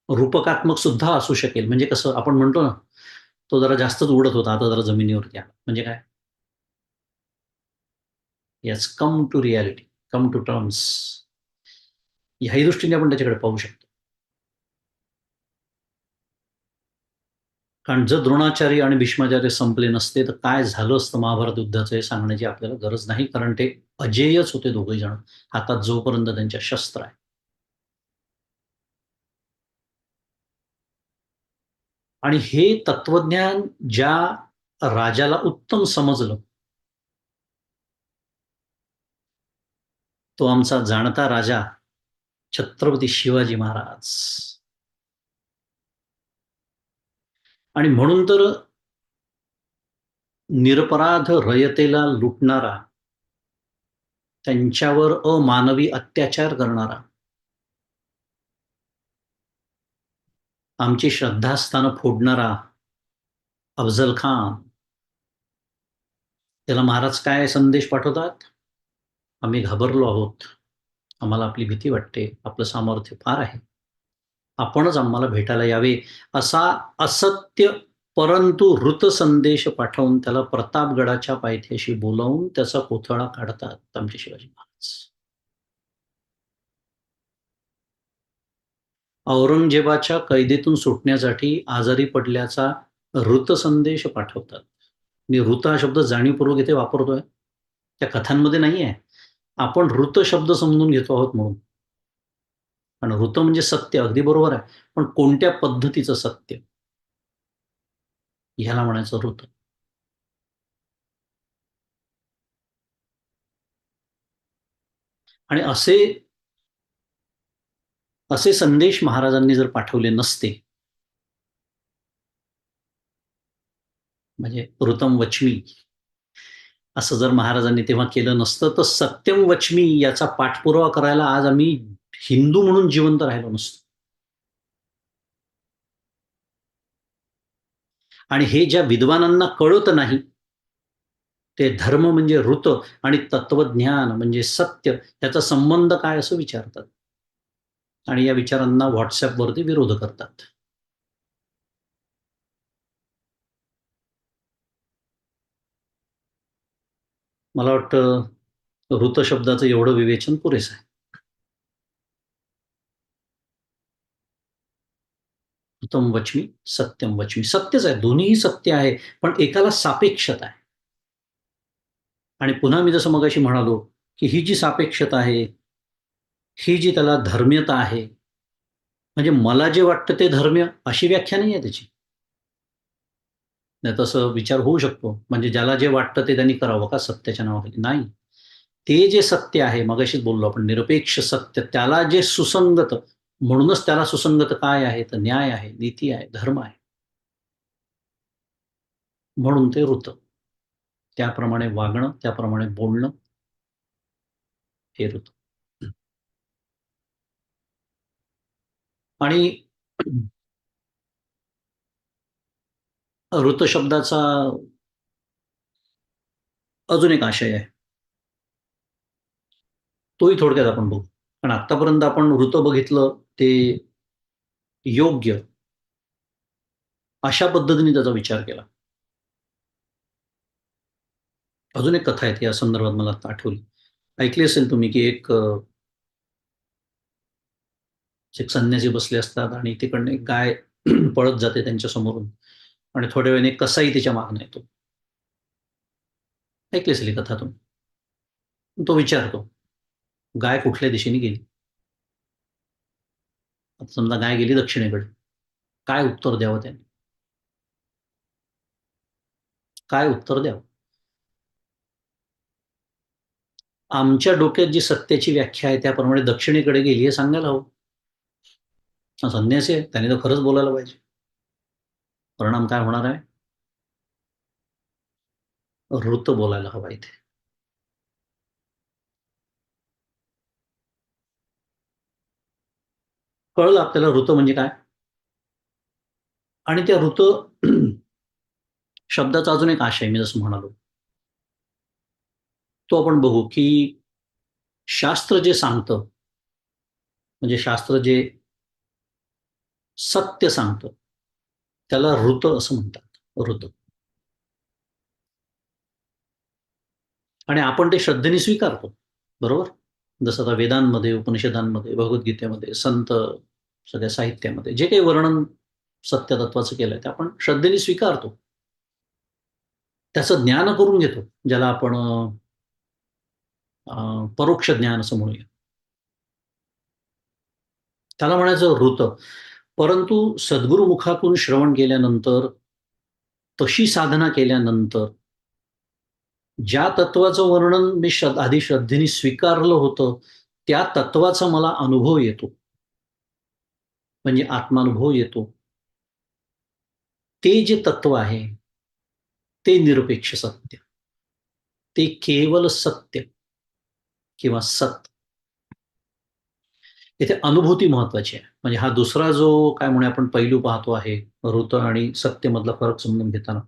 रूपकात्मक सुद्धा असू शकेल. म्हणजे कसं आपण म्हणतो ना, तो जरा जास्तच उडत होता, आता जरा जमिनीवरती आला. म्हणजे काय? Yes, come to reality, come to terms. ह्याही दृष्टीने आपण त्याच्याकडे पाहू शकतो. कारण जर द्रोणाचार्य आणि भीष्माचार्य संपले नसते, तर काय झालं असतं महाभारत युद्धाचं हे सांगण्याची आपल्याला गरज नाही. कारण ते अजेयच होते दोघे जण, हातात जोपर्यंत त्यांच्या शस्त्र आहे. आणि हे तत्वज्ञान ज्या राजाला उत्तम समजलं, तो आमचा जाणता राजा छत्रपती शिवाजी महाराज. आणि म्हणून तर निरपराध रयतेला लुटणारा, त्यांच्यावर अमानवी अत्याचार करणारा, आमची श्रद्धास्थानं फोडणारा अफजल खान, त्याला महाराज काय संदेश पाठवतात? आम्ही घाबरलो आहोत. आम्हाला आपली भीती वाटते. आपलं सामर्थ्य फार आहे. आपणच आम्हाला भेटायला यावे, असा असत्य परंतु ऋत संदेश पाठवून त्याला प्रतापगडाच्या पायथ्याशी बोलावून त्याचा कोथळा काढतात आमचे शिवाजी महाराज. औरंगजेबाच्या कैदेतून सुटण्यासाठी आजारी पडल्याचा ऋत संदेश पाठवतात. मी ऋत हा शब्द जाणीवपूर्वक इथे वापरतोय. त्या कथांमध्ये नाही आहे. आपण ऋत शब्द समजून घेतो आहोत म्हणून. पण ऋत म्हणजे सत्य, अगदी बरोबर आहे. पण कोणत्या पद्धतीचं सत्य? ह्याला म्हणायचं ऋत. आणि असे असे संदेश महाराजांनी जर पाठवले नसते, म्हणजे ऋतम वच्मी असं जर महाराजांनी तेव्हा केलं नसतं, तर सत्यम वच्मी याचा पाठपुरावा करायला आज आम्ही हिंदू म्हणून जिवंत राहिलो नसतो. आणि हे ज्या विद्वानांना कळत नाही, ते धर्म म्हणजे ऋत आणि तत्वज्ञान म्हणजे सत्य, त्याचा संबंध काय असं विचारतात. आणि या विचारांना WhatsAppवरती विरोध करतात. मला वाटतं ऋत शब्दाचं एवढं विवेचन पुरेसं आहे. ऋतम वच्मी, सत्यम वच्मी. सत्यच आहे, दोन्हीही सत्य आहे, पण एकाला सापेक्षता आहे. आणि पुन्हा मी जसं मगाशी म्हणालो, की ही जी सापेक्षता आहे, ही जी त्याला धर्म्यता आहे, म्हणजे मला जे वाटतं ते धर्म्य अशी व्याख्या नाही आहे त्याची. नाही तसं विचार होऊ शकतो. म्हणजे ज्याला जे वाटतं ते त्यांनी करावं का सत्याच्या नावाखाली? नाही. ते जे सत्य आहे, मगाशीच बोललो आपण निरपेक्ष सत्य, त्याला जे सुसंगत, म्हणूनच त्याला सुसंगत काय आहे? तर न्याय आहे, नीती आहे, धर्म आहे. म्हणून ते ऋत. त्याप्रमाणे वागणं, त्याप्रमाणे बोलणं हे ऋत. आणि ऋत शब्दाचा अजून एक आशय आहे. तोही थोडक्यात आपण बघू. पण आतापर्यंत आपण ऋत बघितलं ते योग्य अशा पद्धतीने त्याचा विचार केला. अजून एक कथा आहे या संदर्भात मला आता आठवली. ऐकली असेल तुम्ही की एक संन्यासी बसले असतात आणि तिकडनं एक गाय पळत जाते त्यांच्या समोरून आणि थोड्या वेळाने कसाही तिच्या मागणं येतो. ऐकली असेल ही कथा तुम्ही. तो विचारतो, गाय कुठल्या दिशेने गेली? आता समजा गाय गेली दक्षिणेकडे. काय उत्तर द्यावं त्याने? काय उत्तर द्यावं? आमच्या डोक्यात जी सत्याची व्याख्या आहे त्याप्रमाणे दक्षिणेकडे गेली हे सांगायला हवं. हा संन्यासी आहे, त्याने तर खरंच बोलायला पाहिजे. परिणाम काय होणार आहे? ऋत बोलायला हवा इथे. कळलं आपल्याला ऋत म्हणजे काय? आणि त्या ऋत शब्दाचा अजून एक आशय मी जसं म्हणालो, तो आपण बघू की शास्त्र जे सांगतं, म्हणजे शास्त्र जे सत्य सांगतं, त्याला ऋत असं म्हणतात. ऋत. आणि आपण ते श्रद्धेने स्वीकारतो. बरोबर? जसं आता वेदांमध्ये, उपनिषदांमध्ये, भगवद्गीतेमध्ये, संत सगळ्या साहित्यामध्ये जे काही वर्णन सत्यतत्वाचं केलंय ते आपण श्रद्धेने स्वीकारतो. त्याचं ज्ञान करून घेतो, ज्याला आपण परोक्ष ज्ञान असं म्हणूया. त्याला म्हणायचं ऋत. परंतु सद्गुरुमुखातून श्रवण केल्यानंतर, तशी साधना केल्यानंतर, ज्या तत्वाचं वर्णन मी आधी श्रद्धेने स्वीकारलं होतं, त्या तत्वाचा मला अनुभव येतो. म्हणजे आत्मानुभव येतो. ते जे तत्व आहे, ते निरपेक्ष सत्य. ते केवल सत्य किंवा सत. इथे अनुभूती महत्वाची आहे. म्हणजे हा दुसरा जो काय म्हणूया आपण पैलू पाहतो आहे, ऋत आणि सत्यमधला फरक समजून घेताना.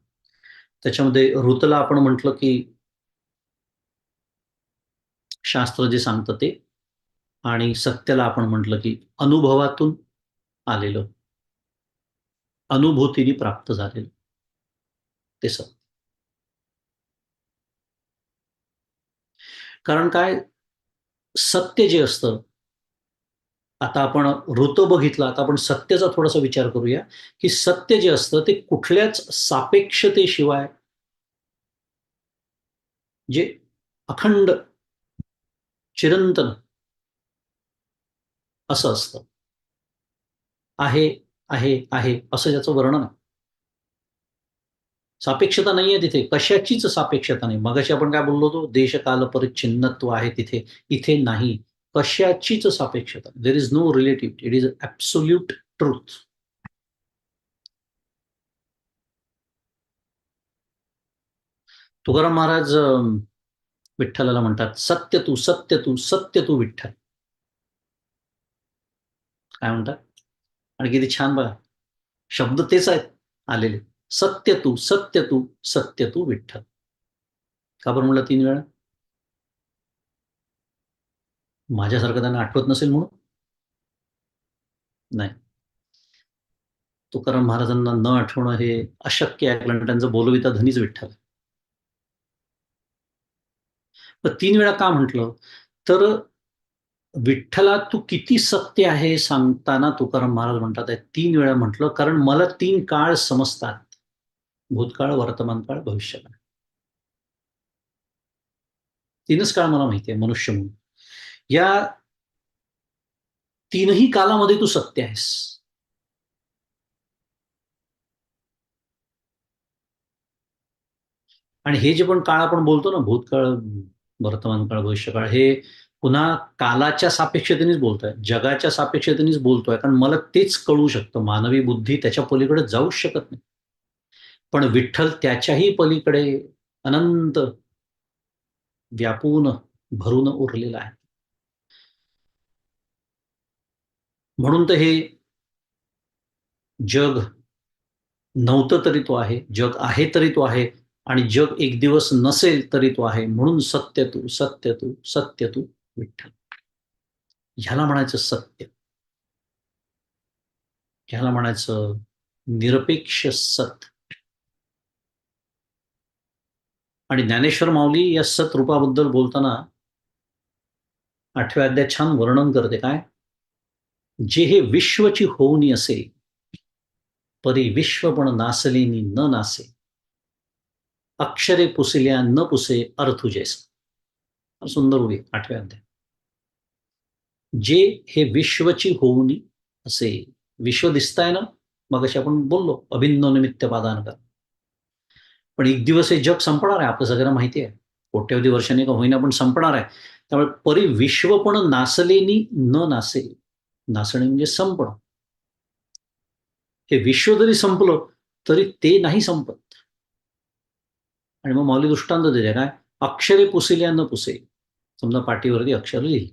त्याच्यामध्ये ऋतला आपण म्हटलं की शास्त्र जे सांगतं ते, आणि सत्याला आपण म्हटलं की अनुभवातून आलेलं, अनुभूतीने प्राप्त झालेलं ते सत्य. कारण काय, सत्य जे असतं, आता आपण ऋत बघितलं, आता आपण सत्याचा थोडासा विचार करूया, की सत्य जे असतं ते कुठल्याच सापेक्षतेशिवाय जे अखंड चिरंतन असं असतं. आहे, आहे असं ज्याचं वर्णन आहे. सापेक्षता नाहीये तिथे. कशाचीच सापेक्षता नाही. मगाशी आपण काय बोललो होतो? देशकाल परिच्छिन्नत्व आहे तिथे. इथे नाही. कशाचीच सापेक्षता. There is no relativity. It is absolute truth. Tukaram Maharaj विठ्ठलाला म्हणतात, "सत्य तू, सत्य तू, सत्य तू विठ्ठल." काय म्हणतात? आणि किती छान बघा. शब्द तेच आहेत आलेले. "सत्य तू, सत्य तू, सत्य तू विठ्ठल." का बरं म्हणलं 3 वेळा? माझ्यासारखं त्यांना आठवत नसेल म्हणून? नाही. तुकाराम महाराजांना न आठवणं हे अशक्य आहे, कारण त्यांचं बोलविता धनीच विठ्ठल. तर 3 वेळा का म्हटलं? तर विठ्ठला तू किती सत्य आहे सांगताना तुकाराम महाराज म्हणतात आहे 3 वेळा म्हटलं, कारण मला 3 काळ समजतात. भूतकाळ, वर्तमान काळ, भविष्यकाळ. 3च काळ मला माहिती आहे मनुष्य म्हणून. या 3ही कालामध्ये तू सत्य आहेस. आणि हे जे पण काळ आपण बोलतो ना, भूतकाळ, वर्तमान काळ, भविष्यकाळ, हे पुन्हा कालाच्या सापेक्षतेनेच बोलतोय. जगाच्या सापेक्षतेनेच बोलतोय. कारण मला तेच कळू शकतं. मानवी बुद्धी त्याच्या पलीकडे जाऊच शकत नाही. पण विठ्ठल त्याच्याही पलीकडे अनंत व्यापून, भरून उरलेला आहे. म्हणून तर हे जग नव्हतं तरी तो आहे, जग आहे तरी तो आहे आणि जग एक दिवस नसेल तरी तो आहे. म्हणून सत्य तू, सत्य तू, सत्य तू विठ्ठल. ह्याला म्हणायचं सत्य. ह्याला म्हणायचं निरपेक्ष सत. आणि ज्ञानेश्वर माऊली या सत रूपाबद्दल बोलताना 8व्या अध्यायात छान वर्णन करते. काय? जे हे विश्वची होऊनी असे, परी विश्व पण नासलेनी न नासे. अक्षरे पुसिल्या न पुसे अर्थु जैसा. सुंदर उभी 8व्या अध्याय. जे हे विश्वची होऊनी असे. विश्व दिसताय ना, मग अशी आपण बोललो अभिन्न निमित्त पादानकार. पण एक दिवस हे जग संपणार आहे, आपलं सगळ्यांना माहिती आहे. कोट्यवधी वर्षांनी का होईना पण संपणार आहे. त्यामुळे परी विश्व पण नासलेनी न नासे. नासणे म्हणजे संपणं. हे विश्व जरी संपलं तरी ते नाही संपत. आणि मग माऊली दृष्टांत देते. काय? अक्षरे पुसिल्या न पुसे. समजा पाठीवरती अक्षर लिहिली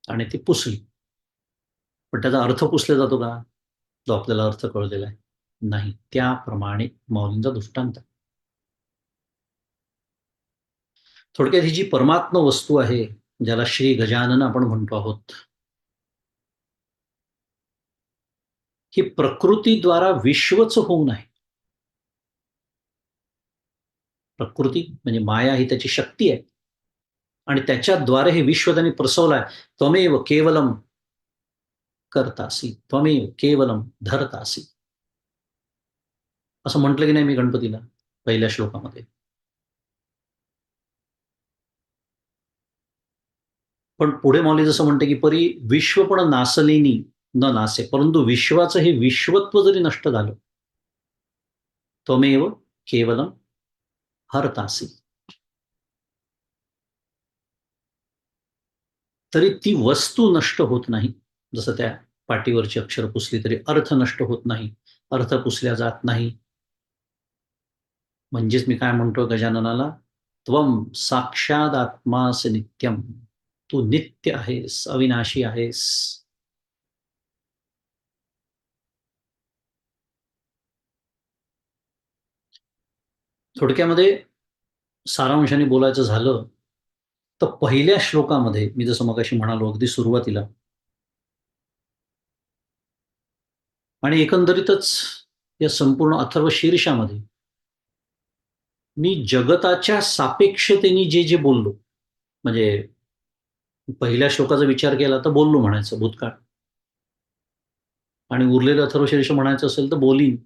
आणि ती पुसली, पण त्याचा अर्थ पुसला जातो का? जो आपल्याला अर्थ कळलेला आहे नाही. त्याप्रमाणे माऊलींचा दृष्टांत. थोडक्यात ही जी परमात्म वस्तू आहे, ज्याला श्री गजानन आपण म्हणतो आहोत, ही प्रकृतीद्वारा विश्वच होऊन आहे. प्रकृती म्हणजे माया ही त्याची शक्ती आहे आणि त्याच्याद्वारे हे विश्व त्यांनी प्रसवलाय. त्वमेव केवलम करतासी, त्वमेव केवलम धरतासी, असं म्हटलं की नाही मी गणपतीला पहिल्या श्लोकामध्ये. पण पुढे माऊली जसं म्हणते की परी विश्व पण नासलेनी न नासे. परंतु विश्वाचं हे विश्वत्व जरी नष्ट झालं, त्वमेव केवलम हरतासी, तरी ती वस्तू नष्ट होत नाही. जसं त्या पाटीवरची अक्षर पुसली तरी अर्थ नष्ट होत नाही, अर्थ पुसल्या जात नाही. म्हणजेच मी काय म्हणतो गजाननाला, त्वम साक्षात आत्मास नित्यम. तू नित्य आहेस, अविनाशी आहेस. थोडक्यामध्ये सारांशाने बोलायचं झालं तर पहिल्या श्लोकामध्ये मी जसं मगाशी म्हणालो अगदी सुरुवातीला, आणि एकंदरीतच या संपूर्ण अथर्व शीर्षामध्ये मी जगताच्या सापेक्षतेने जे जे बोललो, म्हणजे पहिल्या श्लोकाचा विचार केला तर बोललो म्हणायचं भूतकाळ, आणि उरलेलं अथर्व शीर्ष म्हणायचं असेल तर बोलीन.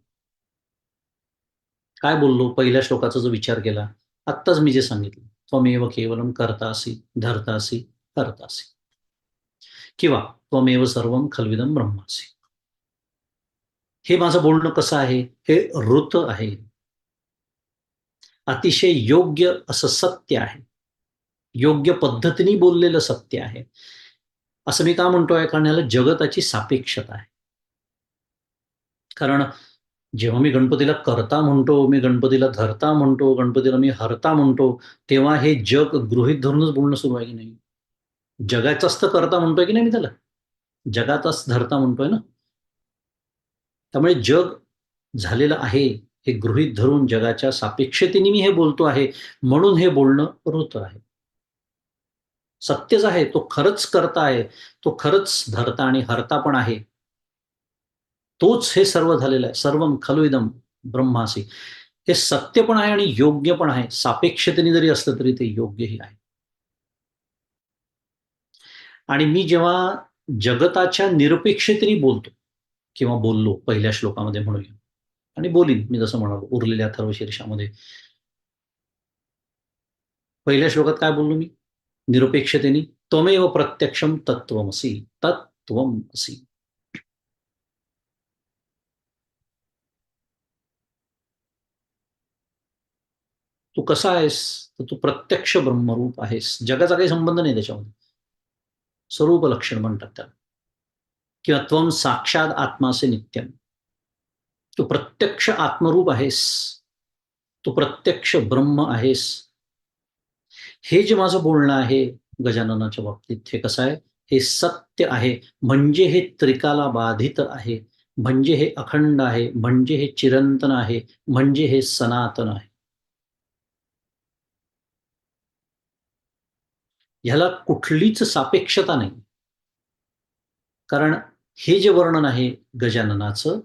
काय बोललो पहिल्या श्लोकाचा जो विचार केला, आत्ताच मी जे सांगितलं, त्वमेव केवलम करतासी, धरतासी, करतासी, किंवा त्वमेव सर्वम खलविदम ब्रह्मासी. हे माझं बोलणं कसं आहे? हे ऋत आहे. अतिशय योग्य असं सत्य आहे. योग्य पद्धतीने बोललेलं सत्य आहे. असं मी का म्हणतोय? कारण याला जगताची सापेक्षता आहे. कारण जेव्हा मी गणपतीला करता म्हणतो, मी गणपतीला धरता म्हणतो, गणपतीला मी हरता म्हणतो, तेव्हा हे जग गृहीत धरूनच बोलणं सुरू आहे की नाही? जगाचाच तर करता म्हणतोय की नाही मी त्याला? जगाचाच धरता म्हणतोय ना? त्यामुळे जग झालेलं आहे हे गृहीत धरून जगाच्या सापेक्षतेने मी हे बोलतो आहे, म्हणून हे बोलणं ऋत आहे. सत्यच आहे. तो खरंच करता आहे. तो खरंच धरता आणि हरता पण आहे. तोच हे सर्व झालेलं आहे. सर्वं खलु इदं ब्रह्मासी. हे सत्य पण आहे आणि योग्य पण आहे. सापेक्षतेने जरी असलं तरी ते योग्यही आहे. आणि मी जेव्हा जगताच्या निरपेक्षतेने बोलतो किंवा बोललो पहिल्या श्लोकामध्ये म्हणूया, आणि बोलीन मी जसं म्हणालो उरलेल्या अथर्व शीर्षामध्ये. पहिल्या श्लोकात काय बोललो मी? निरपेक्षतेने त्वमेव प्रत्यक्षम तत्त्वमसि, तत्त्वमसि. तू कसा आहेस? तर तू प्रत्यक्ष ब्रह्मरूप आहेस. जगाचा काही संबंध नाही त्याच्यामध्ये. स्वरूप लक्षण म्हणतात त्याला. किंवा त्वम साक्षात आत्मासे नित्यम. तू प्रत्यक्ष आत्मरूप आहेस. तू प्रत्यक्ष ब्रह्म आहेस. हे जे माझं बोलणं आहे गजाननाच्या बाबतीत, हे कसं आहे? हे सत्य आहे. म्हणजे हे त्रिकाला बाधित आहे. म्हणजे हे अखंड आहे. म्हणजे हे चिरंतन आहे. म्हणजे हे सनातन आहे. ह्याला कुठलीच सापेक्षता नाही. कारण हे जे वर्णन आहे गजाननाचं,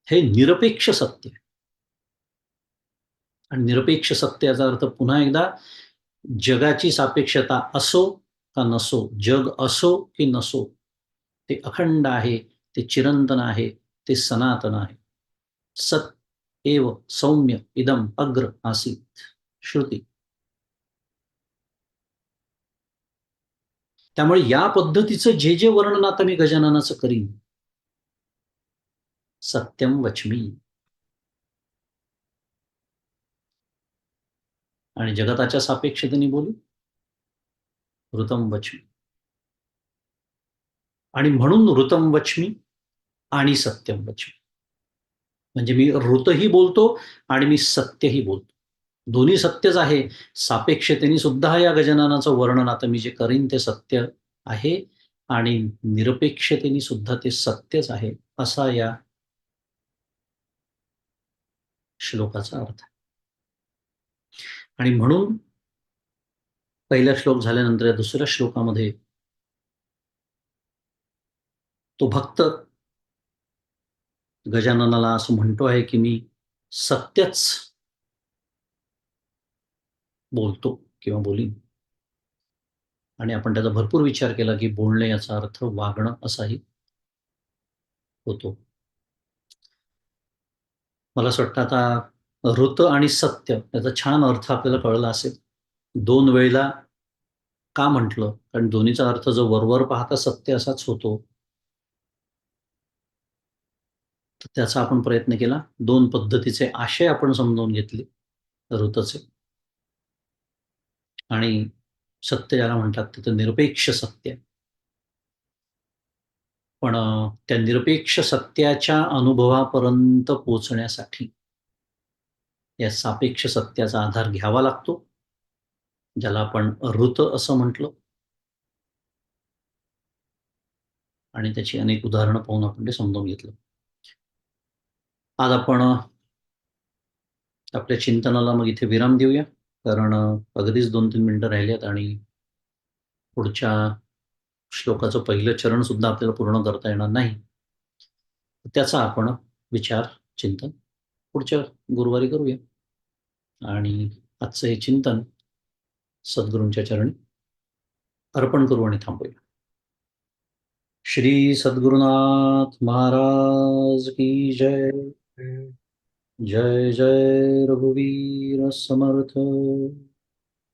हे निरपेक्ष सत्य आहे. आणि निरपेक्ष सत्याचा अर्थ पुन्हा एकदा, जगाची सापेक्षता असो का नसो, जग असो की नसो, ते अखंड आहे, ते चिरंतन आहे, ते सनातन आहे. सत एव सौम्य इदम अग्र आसीत. श्रुती. त्यामुळे या पद्धतीचं जे जे वर्णन आता मी गजाननाचं करीन, सत्यम वचमी. आणि जगताच्या सापेक्षतेने बोलू, ऋतम वचमी. आणि म्हणून ऋतम वचमी आणि सत्यम वचमी. म्हणजे मी ऋतही बोलतो आणि मी सत्यही बोलतो. दोन्ही सत्यच आहे. सापेक्षतेने सुद्धा या गजाननाचं वर्णन आता मी जे करीन ते सत्य आहे, आणि निरपेक्षतेने सुद्धा ते सत्यच आहे, असा या श्लोकाचा अर्थ आहे. आणि म्हणून पहिला श्लोक झाल्यानंतर या दुसऱ्या श्लोकामध्ये तो भक्त गजाननाला असं म्हणतो आहे की मी सत्यच बोलतो किंवा बोलीन. आणि आपण त्याचा भरपूर विचार केला की बोलणे याचा अर्थ वागणं असाही होतो. मला असं वाटतं आता ऋत आणि सत्य याचा छान अर्थ आपल्याला कळला असेल. दोन वेळेला का म्हटलं? कारण दोन्हीचा अर्थ जो वरवर पाहता सत्य असाच होतो. तर त्याचा आपण प्रयत्न केला. दोन पद्धतीचे आशय आपण समजावून घेतले ऋतचे. आणि सत्य ज्याला म्हणतात तिथं निरपेक्ष सत्य. पण त्या निरपेक्ष सत्याच्या अनुभवापर्यंत पोहोचण्यासाठी या सापेक्ष सत्याचा आधार घ्यावा लागतो, ज्याला आपण ऋत असं म्हटलं. आणि त्याची अनेक उदाहरणं पाहून आपण ते समजावून घेतलं. आज आपण आपल्या चिंतनाला मग इथे विराम देऊया. कारण अगदीच 2-3 मिनिटं राहिली आणि पुढच्या श्लोकाचं पहिलं चरण सुद्धा आपल्याला पूर्ण करता येणार नाही. त्याचा आपण विचार, चिंतन पुढच्या गुरुवारी करूया. आणि आजचं हे चिंतन सद्गुरूंच्या चरणी अर्पण करू आणि थांबूया. श्री सद्गुरुनाथ महाराज की जय. जय जय रघुवीर समर्थ.